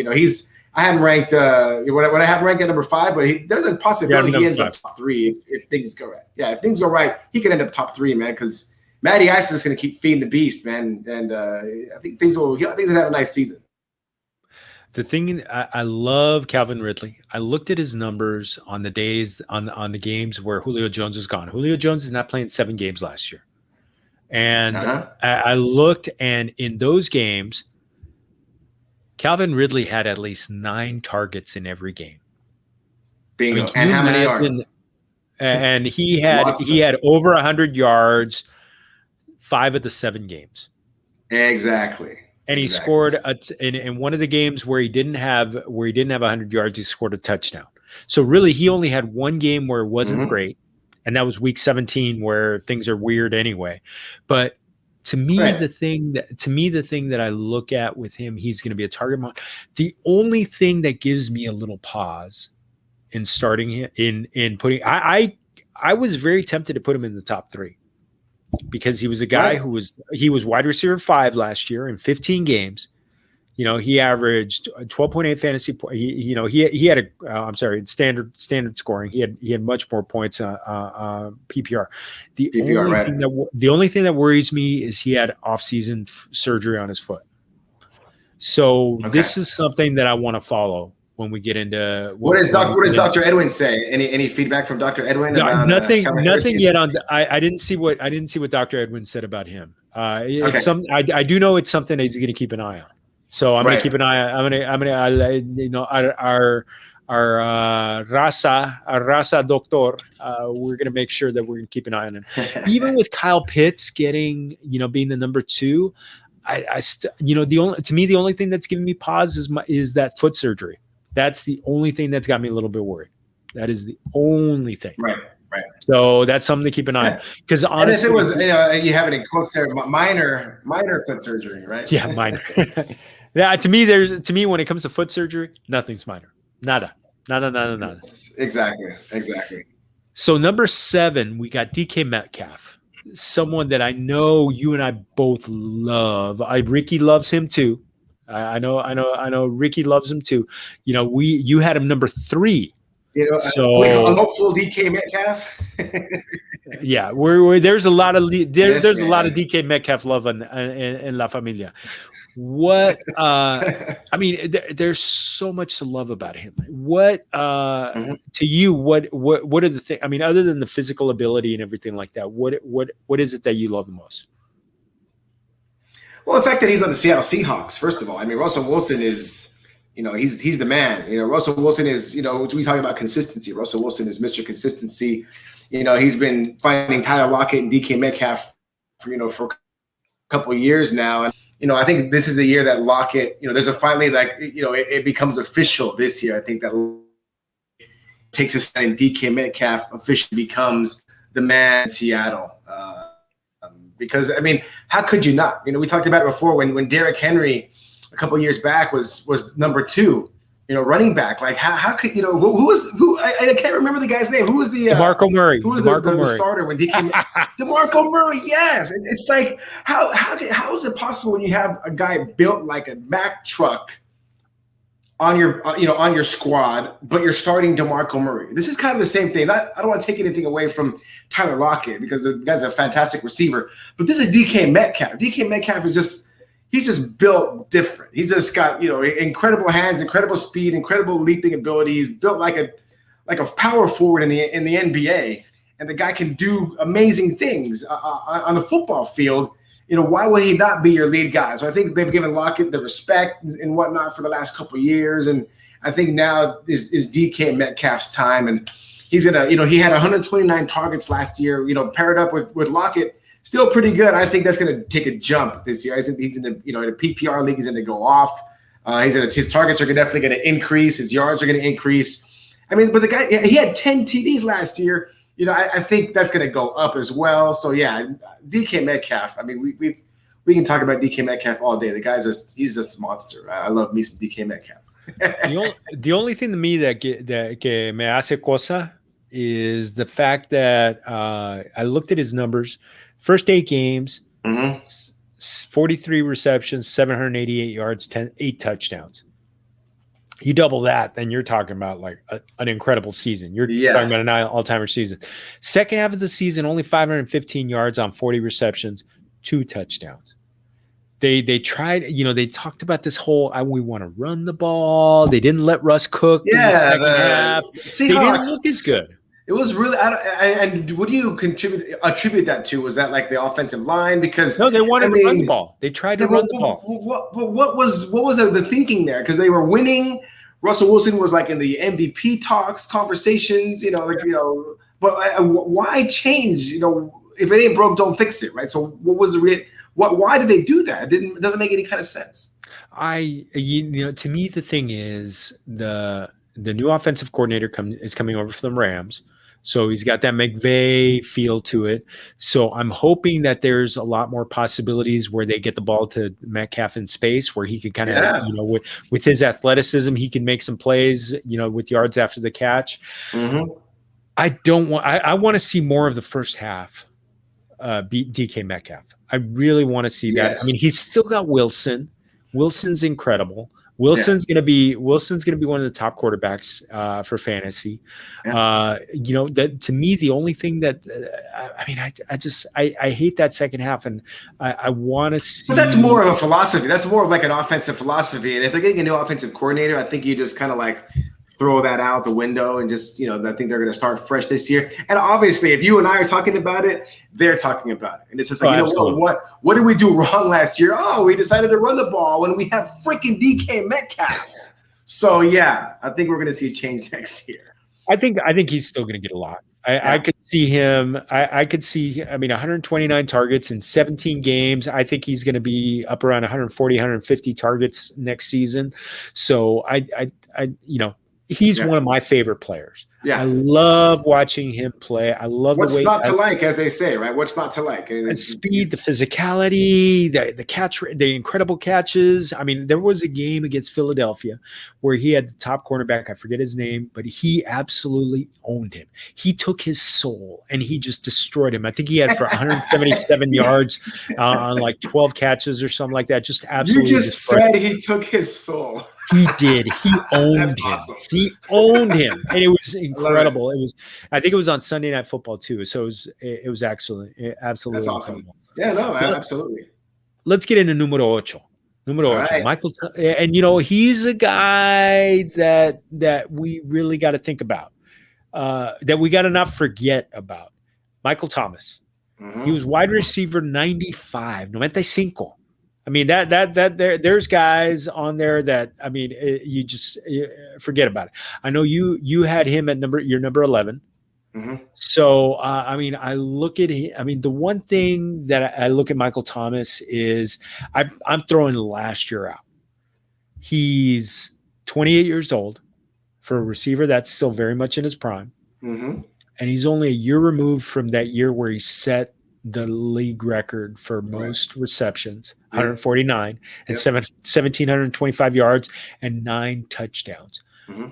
I haven't ranked what I have ranked at number 5, but there's a possibility he ends up top 3 if things go right. Yeah, if things go right, he could end up top 3, man, because Matty Ice is going to keep feeding the beast, man, and I think things will have a nice season. The thing, I love Calvin Ridley. I looked at his numbers on the days on the games where Julio Jones was gone. Julio Jones is not playing 7 games last year. And I looked, and in those games, Calvin Ridley had at least 9 targets in every game. Bingo. And how many yards? And he had over 100 yards 5 of the 7 games. Exactly. And he scored in one of the games where he didn't have 100 yards. He scored a touchdown. So really, he only had one game where it wasn't great, and that was week 17, where things are weird anyway. But to me, the thing that I look at with him, he's going to be a target man. The only thing that gives me a little pause in starting him in putting, I was very tempted to put him in the top 3. Because he was a guy who was wide receiver 5 last year in 15 games. He averaged 12.8 fantasy points. He had standard scoring. He had much more points PPR. The only thing that worries me is he had off-season surgery on his foot. So this is something that I want to follow when we get into what does Dr. Edwin say? Any feedback from Dr. Edwin? About, nothing yet on. I didn't see what Dr. Edwin said about him. It's I do know it's something that he's going to keep an eye on. So I'm going to keep an eye. I'm going to our Raza doctor. We're going to make sure that we're going to keep an eye on him. Even with Kyle Pitts getting being the number 2, the only thing that's giving me pause is that foot surgery. That's the only thing that's got me a little bit worried. That is the only thing. Right. So that's something to keep an eye on. Because honestly, and if it was, you have it in quotes there, minor foot surgery, right? Yeah, minor. Yeah, to me, when it comes to foot surgery, nothing's minor. Nada. Exactly. So number 7, we got DK Metcalf, someone that I know you and I both love. Ricky loves him too. I know Ricky loves him too. You had him number 3. So a hopeful DK Metcalf. Yeah, there's a lot of there's a lot of DK Metcalf love in La Familia. What I mean, there's so much to love about him. What to you? What are the things? I mean, other than the physical ability and everything like that, what is it that you love the most? Well, the fact that he's on the Seattle Seahawks, first of all. I mean, Russell Wilson is, he's the man. Russell Wilson is, we talk about consistency. Russell Wilson is Mr. Consistency. He's been finding Tyler Lockett and DK Metcalf for a couple of years now. And, I think this is the year that Lockett, there's a finally it becomes official this year. I think that takes a stand and DK Metcalf officially becomes the man in Seattle. Because, I mean, how could you not? We talked about it before when Derrick Henry a couple of years back was number 2, running back. Like, how could, who I can't remember the guy's name. Who was the DeMarco Murray? Who was the starter when DK DeMarco Murray, yes. It's like, how is it possible when you have a guy built like a Mack truck on your squad, but you're starting DeMarco Murray? This is kind of the same thing. I don't want to take anything away from Tyler Lockett because the guy's a fantastic receiver, but this is DK Metcalf. DK Metcalf is just, he's just built different. He's just got, incredible hands, incredible speed, incredible leaping ability. He's built like a power forward in the NBA, and the guy can do amazing things on the football field. Why would he not be your lead guy? So I think they've given Lockett the respect and whatnot for the last couple of years, and I think now is DK Metcalf's time, and he's gonna, he had 129 targets last year. Paired up with Lockett. Still pretty good. I think that's going to take a jump this year. I think he's in the, in a PPR league, he's going to go off. His targets are definitely going to increase. His yards are going to increase. I mean, but the guy, he had 10 TDs last year. I think that's going to go up as well. So yeah, DK Metcalf. I mean, we can talk about DK Metcalf all day. The guy's he's just a monster. I love me some DK Metcalf. The only thing to me that que me hace cosa is the fact that I looked at his numbers. First 8 games, 43 receptions, 788 yards, 8 touchdowns. You double that, then you're talking about like an incredible season. You're talking about an all-timer season. Second half of the season, only 515 yards on 40 receptions, 2 touchdowns. They tried, they talked about this whole, we want to run the ball. They didn't let Russ cook in the second half. They didn't look as good. It was really, and what do you attribute that to? Was that like the offensive line? Because no, they wanted to run the ball. They tried to run the ball. What was the thinking there? Because they were winning. Russell Wilson was like in the MVP talks, conversations. But why change? If it ain't broke, don't fix it, right? So what was the why did they do that? It doesn't make any kind of sense. To me, the thing is the new offensive coordinator is coming over from the Rams. So he's got that McVay feel to it. So I'm hoping that there's a lot more possibilities where they get the ball to Metcalf in space, where he can kind of, with his athleticism, he can make some plays, with yards after the catch. Mm-hmm. I want to see more of the first half beat DK Metcalf. I really want to see that. I mean, he's still got Wilson. Wilson's incredible. Wilson's gonna be one of the top quarterbacks for fantasy. That to me, the only thing that I hate that second half, and I want to see. But that's more of a philosophy. That's more of like an offensive philosophy. And if they're getting a new offensive coordinator, I think you just kind of like throw that out the window and just, I think they're going to start fresh this year. And obviously, if you and I are talking about it, they're talking about it. And it's just like, what did we do wrong last year? Oh, we decided to run the ball when we have freaking DK Metcalf. So, yeah, I think we're going to see a change next year. I think he's still going to get a lot. I could see him. I could see, 129 targets in 17 games. I think he's going to be up around 140, 150 targets next season. So, he's one of my favorite players. Yeah, I love watching him play. I love what's the way not to like, as they say, right? What's not to like? The speed, the physicality, the catch, the incredible catches. I mean, there was a game against Philadelphia where he had the top cornerback. I forget his name, but he absolutely owned him. He took his soul and he just destroyed him. I think he had for 177 yards on like 12 catches or something like that. Just absolutely. You just said he took his soul. He did. He owned him. Awesome. He owned him, and it was incredible. It was. I think it was on Sunday Night Football too. So it was actually absolutely. That's awesome. Yeah, no, absolutely. Let's get into Numero Ocho. Numero Ocho. Right. Michael, and he's a guy that we really got to think about. That we got to not forget about. Michael Thomas. Mm-hmm. He was wide receiver 95. I mean, there's guys on there that, you just forget about it. I know you had him at your number 11. Mm-hmm. So, I look at him. The one thing that I look at Michael Thomas is I'm throwing last year out. He's 28 years old for a receiver that's still very much in his prime. Mm-hmm. And he's only a year removed from that year where he set the league record for most receptions, 149 and 1,725 yards and 9 touchdowns. Mm-hmm.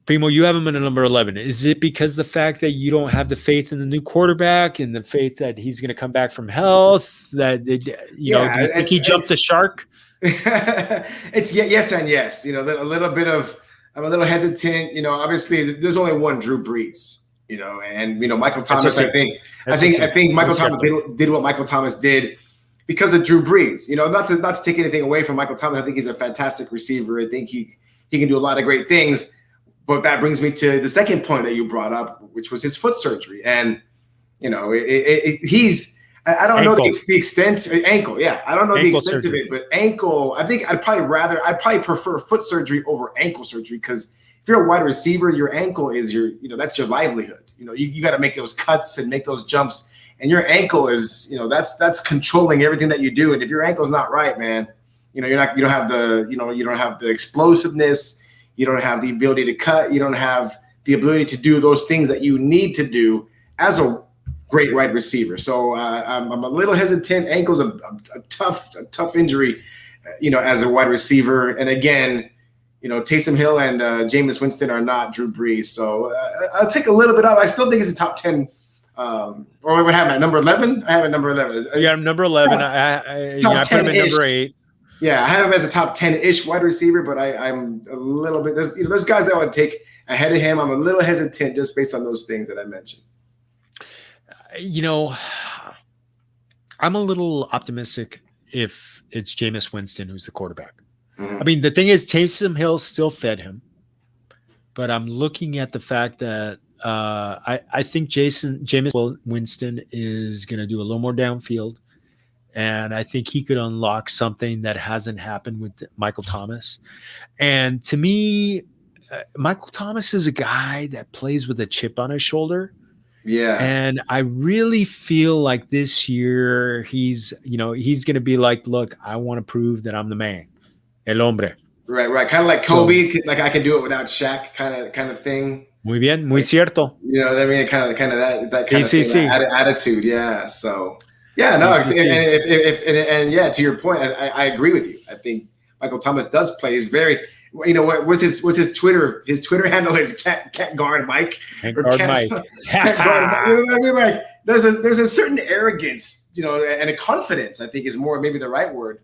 Primo, you have him in a number 11. Is it because the fact that you don't have the faith in the new quarterback and the faith that he's going to come back from health? That do you think he jumped the shark? It's yes and yes. A little bit of. I'm a little hesitant. Obviously, there's only one Drew Brees. And Michael Thomas. I think Michael Thomas did what Michael Thomas did because of Drew Brees. Not to take anything away from Michael Thomas. I think he's a fantastic receiver. I think he can do a lot of great things. But that brings me to the second point that you brought up, which was his foot surgery. And, he's – I don't know the extent – ankle, yeah. I don't know the extent of it, but ankle – I think I'd probably prefer foot surgery over ankle surgery because if you're a wide receiver, your ankle is that's your livelihood. You got to make those cuts and make those jumps. And your ankle is, that's controlling everything that you do. And if your ankle's not right, man, you don't have the explosiveness. You don't have the ability to cut. You don't have the ability to do those things that you need to do as a great wide receiver. So I'm a little hesitant. Ankle's a tough injury, as a wide receiver. And again, Taysom Hill and Jameis Winston are not Drew Brees. So I'll take a little bit up. I still think it's a top 10. Or what happened at number 11? I have it number 11. Yeah, number 11. I put him at number 8. Yeah, I have him as a top 10-ish wide receiver, but I'm a little bit – there's guys that I would take ahead of him. I'm a little hesitant just based on those things that I mentioned. I'm a little optimistic if it's Jameis Winston who's the quarterback. Mm-hmm. I mean, the thing is Taysom Hill still fed him, but I'm looking at the fact that I think Jameis Winston is going to do a little more downfield. And I think he could unlock something that hasn't happened with Michael Thomas. And to me, Michael Thomas is a guy that plays with a chip on his shoulder. Yeah. And I really feel like this year he's going to be like, look, I want to prove that I'm the man. El hombre. Right. Kind of like Kobe, like I can do it without Shaq kind of thing. Muy bien, muy cierto. You know what I mean? Kind of that kind of attitude. Yeah. So yeah, no, and yeah, to your point, I agree with you. I think Michael Thomas does play. He's very, what was his Twitter? His Twitter handle is can't guard Mike. Can't guard Mike. Can't guard Mike. You know what I mean? Like there's a certain arrogance, and a confidence. I think is more maybe the right word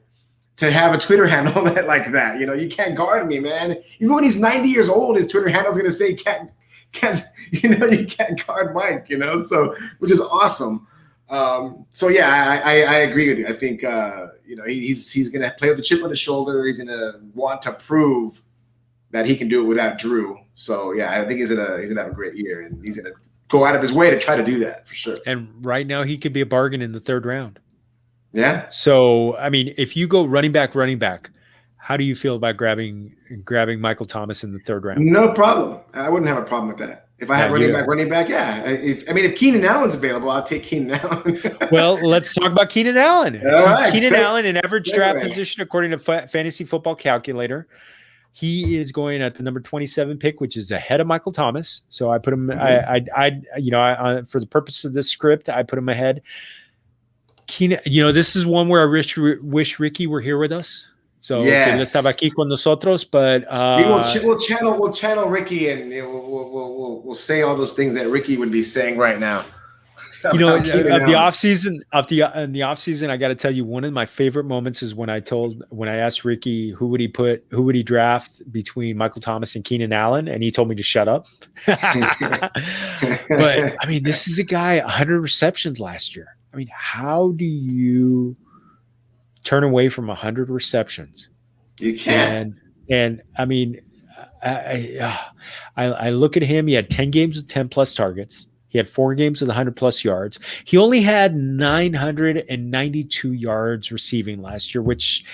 to have a Twitter handle like that. You can't guard me, man. Even when he's 90 years old, his Twitter handle is gonna say can't you can't guard Mike. So which is awesome. So yeah, I agree with you. I think he's gonna play with the chip on his shoulder. He's gonna want to prove that he can do it without Drew. So yeah, I think he's gonna have a great year, and he's gonna go out of his way to try to do that for sure. And right now, he could be a bargain in the 3rd round. Yeah. So I mean, if you go running back, how do you feel about grabbing Michael Thomas in the 3rd round? No problem. I wouldn't have a problem with that. If I have running back, yeah. If Keenan Allen's available, I'll take Keenan Allen. Well, let's talk about Keenan Allen. All right. Keenan Allen, in average draft position, according to Fantasy Football Calculator, he is going at the number 27 pick, which is ahead of Michael Thomas. So I put him. Mm-hmm. For the purpose of this script, I put him ahead. Keenan, this is one where I wish Ricky were here with us. So yes. Que él estaba aquí con nosotros, but we'll channel Ricky, and we'll say all those things that Ricky would be saying right now. In the off season, I got to tell you, one of my favorite moments is when I asked Ricky who would he draft between Michael Thomas and Keenan Allen, and he told me to shut up. But I mean, this is a guy 100 receptions last year. I mean, how do you turn away from 100 receptions? You can't. And I mean, I look at him. He had 10 games with 10 plus targets. He had 4 games with 100 plus yards. He only had 992 yards receiving last year, which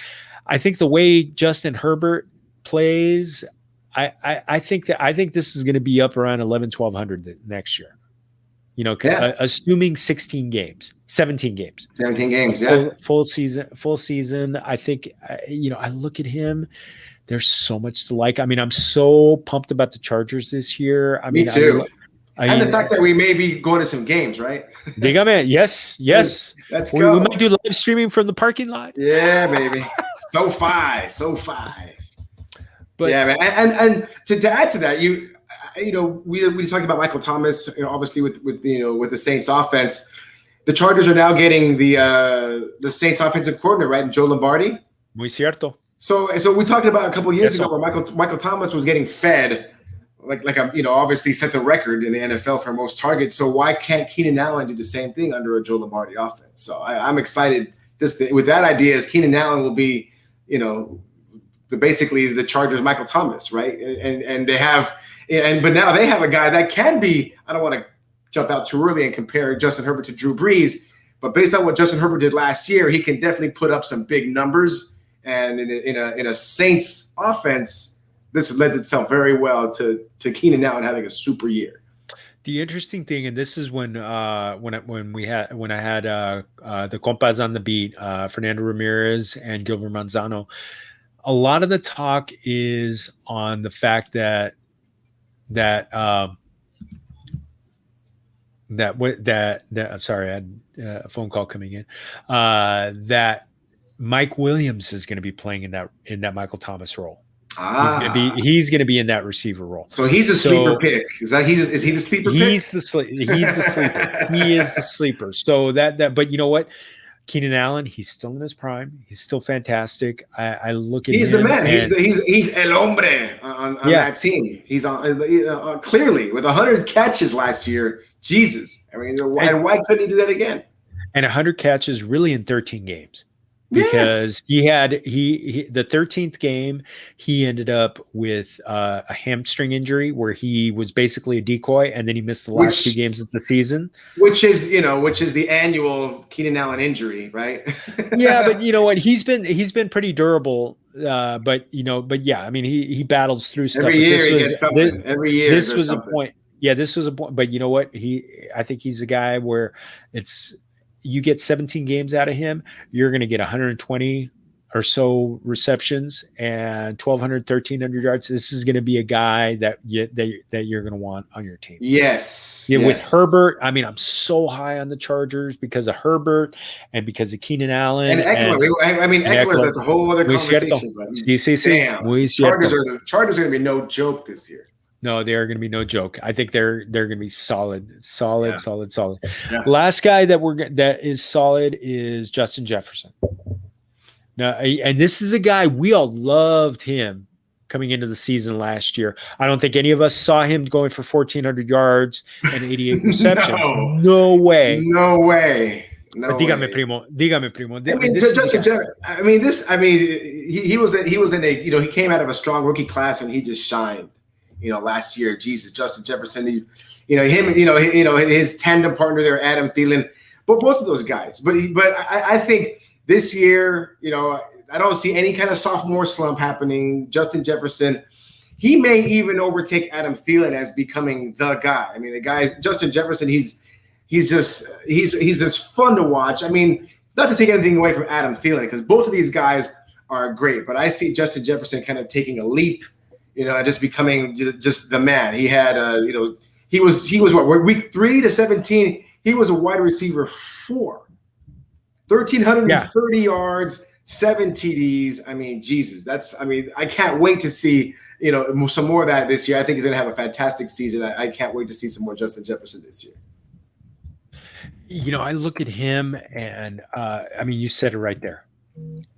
I think the way Justin Herbert plays, I think this is going to be up around 1,100 next year. Assuming 17 games. 17 games, yeah. Full season. I think, I look at him. There's so much to like. I mean, I'm so pumped about the Chargers this year. Me too. And the fact that we may be going to some games, right? Dígame, yes. Let's go. We might do live streaming from the parking lot. Yeah, baby. SoFi. But yeah, man. And to add to that, we talked about Michael Thomas, obviously with the Saints offense. The Chargers are now getting the Saints offensive coordinator, right? Joe Lombardi. Muy cierto. So we talked about a couple of years ago where Michael Thomas was getting fed obviously set the record in the NFL for most targets. So why can't Keenan Allen do the same thing under a Joe Lombardi offense? So I'm excited with that idea is Keenan Allen will be, basically the Chargers Michael Thomas, right? And they have but now they have a guy that can be. I don't want to jump out too early and compare Justin Herbert to Drew Brees, but based on what Justin Herbert did last year, he can definitely put up some big numbers. And in a Saints offense, this lends itself very well to Keenan Allen having a super year. The interesting thing, and this is when I had the compas on the beat, Fernando Ramirez and Gilbert Manzano. A lot of the talk is on the fact that I'm sorry, I had a phone call coming in. That Mike Williams is going to be playing in that Michael Thomas role. He's going to be in that receiver role. So he's a sleeper pick. Is he the sleeper pick? He's the sleeper. He is the sleeper. So but you know what? Keenan Allen, he's still in his prime. He's still fantastic. I look at him. He's the man. He's el hombre on that team. He's on clearly with 100 catches last year. Jesus, I mean, why couldn't he do that again? And 100 catches really in 13 games. Because he had the 13th game, he ended up with a hamstring injury where he was basically a decoy, and then he missed the last 2 games of the season. Which is the annual Keenan Allen injury, right? Yeah, but you know what? He's been pretty durable. But yeah, I mean, he battles through stuff. Every year he gets something. Every year this was a point. Yeah, this was a point. But you know what? I think he's a guy where you get 17 games out of him, you're going to get 120 or so receptions and 1,200, 1,300 yards. This is going to be a guy that you're going to want on your team. Yes. Yeah. Yes. With Herbert, I mean, I'm so high on the Chargers because of Herbert and because of Keenan Allen. And Eckler. Eckler, that's a whole other conversation. Chargers are going to be no joke this year. No, they are going to be no joke. I think they're going to be solid. Yeah. Last guy that is solid is Justin Jefferson. Now, and this is a guy we all loved him coming into the season last year. I don't think any of us saw him going for 1,400 yards and 88 receptions. No way. Dígame, primo. He was in a he came out of a strong rookie class and he just shined. Last year, Jesus, Justin Jefferson, his tandem partner there, Adam Thielen, but both of those guys. But I think this year, I don't see any kind of sophomore slump happening. Justin Jefferson, he may even overtake Adam Thielen as becoming the guy. I mean, the guy, Justin Jefferson, he's just fun to watch. I mean, not to take anything away from Adam Thielen, because both of these guys are great, but I see Justin Jefferson kind of taking a leap. Just becoming just the man. He had, he was what, week 3 to 17, he was a wide receiver 4, 1,330 yards, 7 TDs. I mean, Jesus, I can't wait to see, some more of that this year. I think he's going to have a fantastic season. I can't wait to see some more Justin Jefferson this year. I look at him and, you said it right there.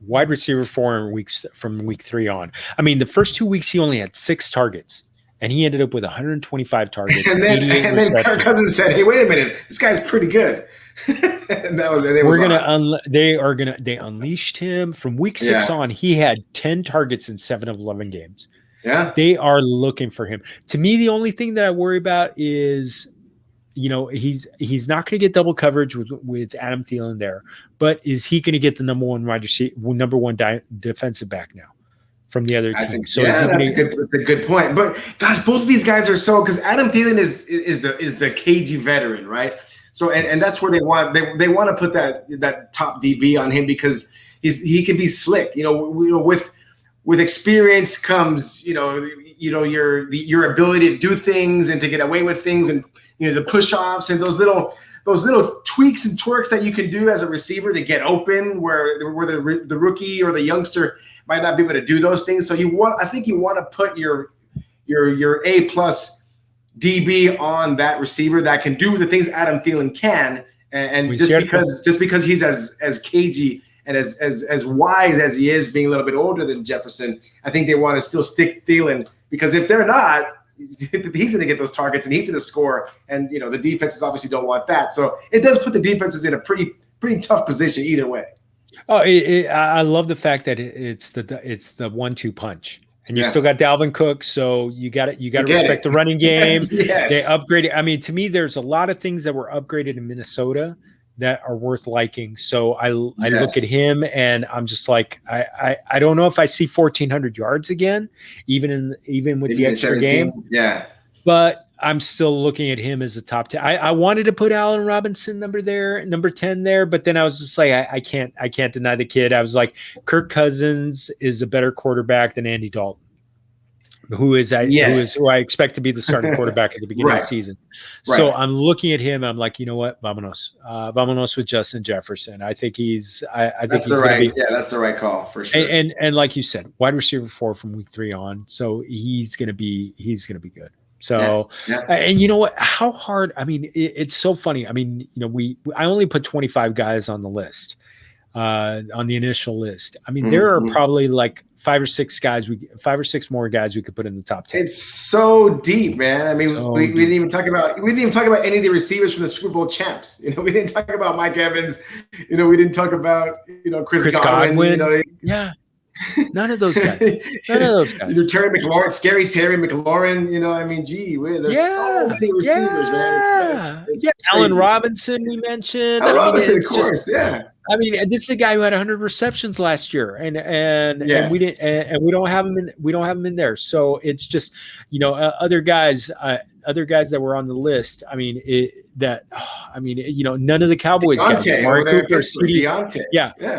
Wide receiver 4 from week 3 on. I mean, the first 2 weeks he only had 6 targets, and he ended up with 125 targets. and then Kirk Cousins said, "Hey, wait a minute, this guy's pretty good." They unleashed him from week 6 on. He had 10 targets in 7 of 11 games. Yeah, they are looking for him. To me, the only thing that I worry about is, he's not going to get double coverage with Adam Thielen there, but is he going to get the number one defensive back now from the other team? That's a good point. But guys, both of these guys are because Adam Thielen is the cagey veteran, right? So and that's where they want to put that top DB on him because he can be slick. With experience comes your ability to do things and to get away with things and. The push-offs and those little tweaks and twerks that you can do as a receiver to get open, where the rookie or the youngster might not be able to do those things. So I think you want to put your A+ DB on that receiver that can do the things Adam Thielen can, and just because he's as cagey and as wise as he is, being a little bit older than Jefferson, I think they want to still stick Thielen because if they're not. He's going to get those targets and he's going to score, and the defenses obviously don't want that. So it does put the defenses in a pretty tough position either way. Oh, I love the fact that it's the 1-2 punch, and you still got Dalvin Cook, so you got to respect the running game. Yes. They upgraded. I mean, to me, there's a lot of things that were upgraded in Minnesota that are worth liking. So I look at him, and I'm just like, I don't know if I see 1,400 yards again, even with the extra 17. game. Yeah, but I'm still looking at him as a top 10. I wanted to put Allen Robinson number 10 there, but then I was just like, I can't deny the kid. I was like, Kirk Cousins is a better quarterback than Andy Dalton, who I expect to be the starting quarterback at the beginning of the season. So I'm looking at him. I'm like, you know what, Vamonos with Justin Jefferson. I think that's the right call for sure. And like you said, wide receiver 4 from week 3 on. So he's gonna be good. So, and you know what? How hard? I mean, it's so funny. I mean, you know, I only put 25 guys on the list, on the initial list. I mean, there are probably like 5 or 6 more guys we could put in the top 10. It's so deep, man. I mean, we didn't even talk about any of the receivers from the Super Bowl champs. You know, we didn't talk about Mike Evans. You know, we didn't talk about Chris Godwin. You know, yeah. None of those guys. Terry McLaurin, scary Terry McLaurin. You know, I mean, gee whiz, there's so many receivers, man. It's Allen Robinson, we mentioned. Robinson, of course, I mean, this is a guy who had 100 receptions last year, and we didn't, and we don't have him in there. So it's just, other guys that were on the list. I mean, none of the Cowboys guys. Amari Cooper,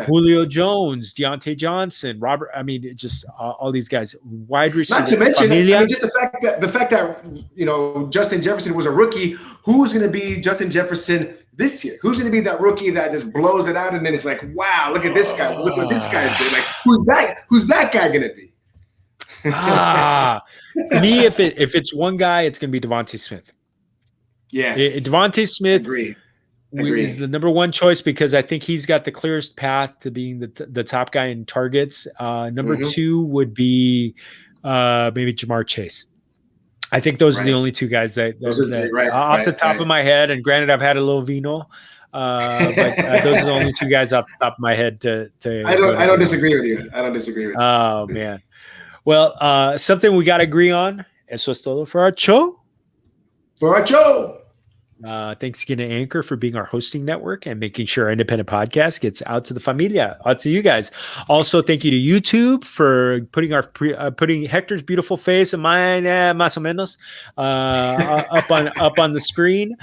Julio Jones, Deontay Johnson, Robert. I mean, just all these guys, wide receivers. Not to mention, just the fact that Justin Jefferson was a rookie. Who's going to be Justin Jefferson this year? Who's going to be that rookie that just blows it out, and then it's like, wow, look at this guy. Look what this guy's doing. Like, who's that guy going to be? Me, if it's one guy, it's going to be Devontae Smith. Yes, Devontae Smith Agreed. is the number 1 choice because I think he's got the clearest path to being the top guy in targets. Number 2 would be maybe Jamar Chase. I think those are the only 2 guys that off the top of my head. And granted, I've had a little vino, but those are the only 2 guys off the top of my head to I don't disagree with you. Oh man. Well, something we got to agree on. Eso es todo for our show. Thanks again to Anchor for being our hosting network and making sure our independent podcast gets out to the familia, out to you guys. Also, thank you to YouTube for putting Hector's beautiful face and mine, más o menos, up on the screen.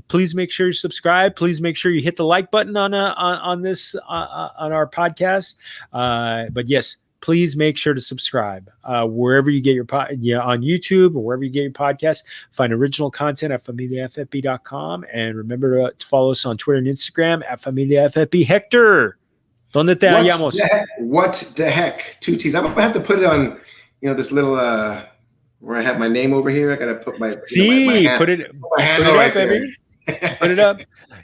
Please make sure you subscribe. Please make sure you hit the like button on our podcast. But yes, please make sure to subscribe wherever you get your on YouTube or wherever you get your podcast. Find original content at familiafb.com, and remember to follow us on Twitter and Instagram at familiafb. Hector, ¿dónde te hallamos? What the heck? 2 T's. I'm gonna have to put it on, this little where I have my name over here. I gotta put my put it up, baby. Put it up.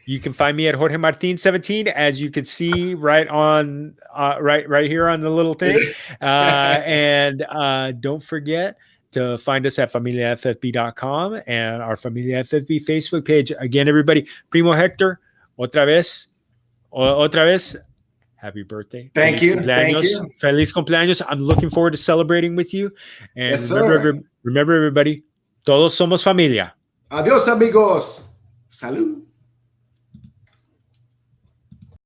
You can find me at Jorge Martin 17, as you can see right on right here on the little thing. And don't forget to find us at familiafb.com and our Familia FFB Facebook page. Again, everybody, Primo Hector, otra vez, happy birthday. Thank you. Feliz Cumpleaños. I'm looking forward to celebrating with you. And remember, everybody, todos somos familia. Adiós, amigos. Salud.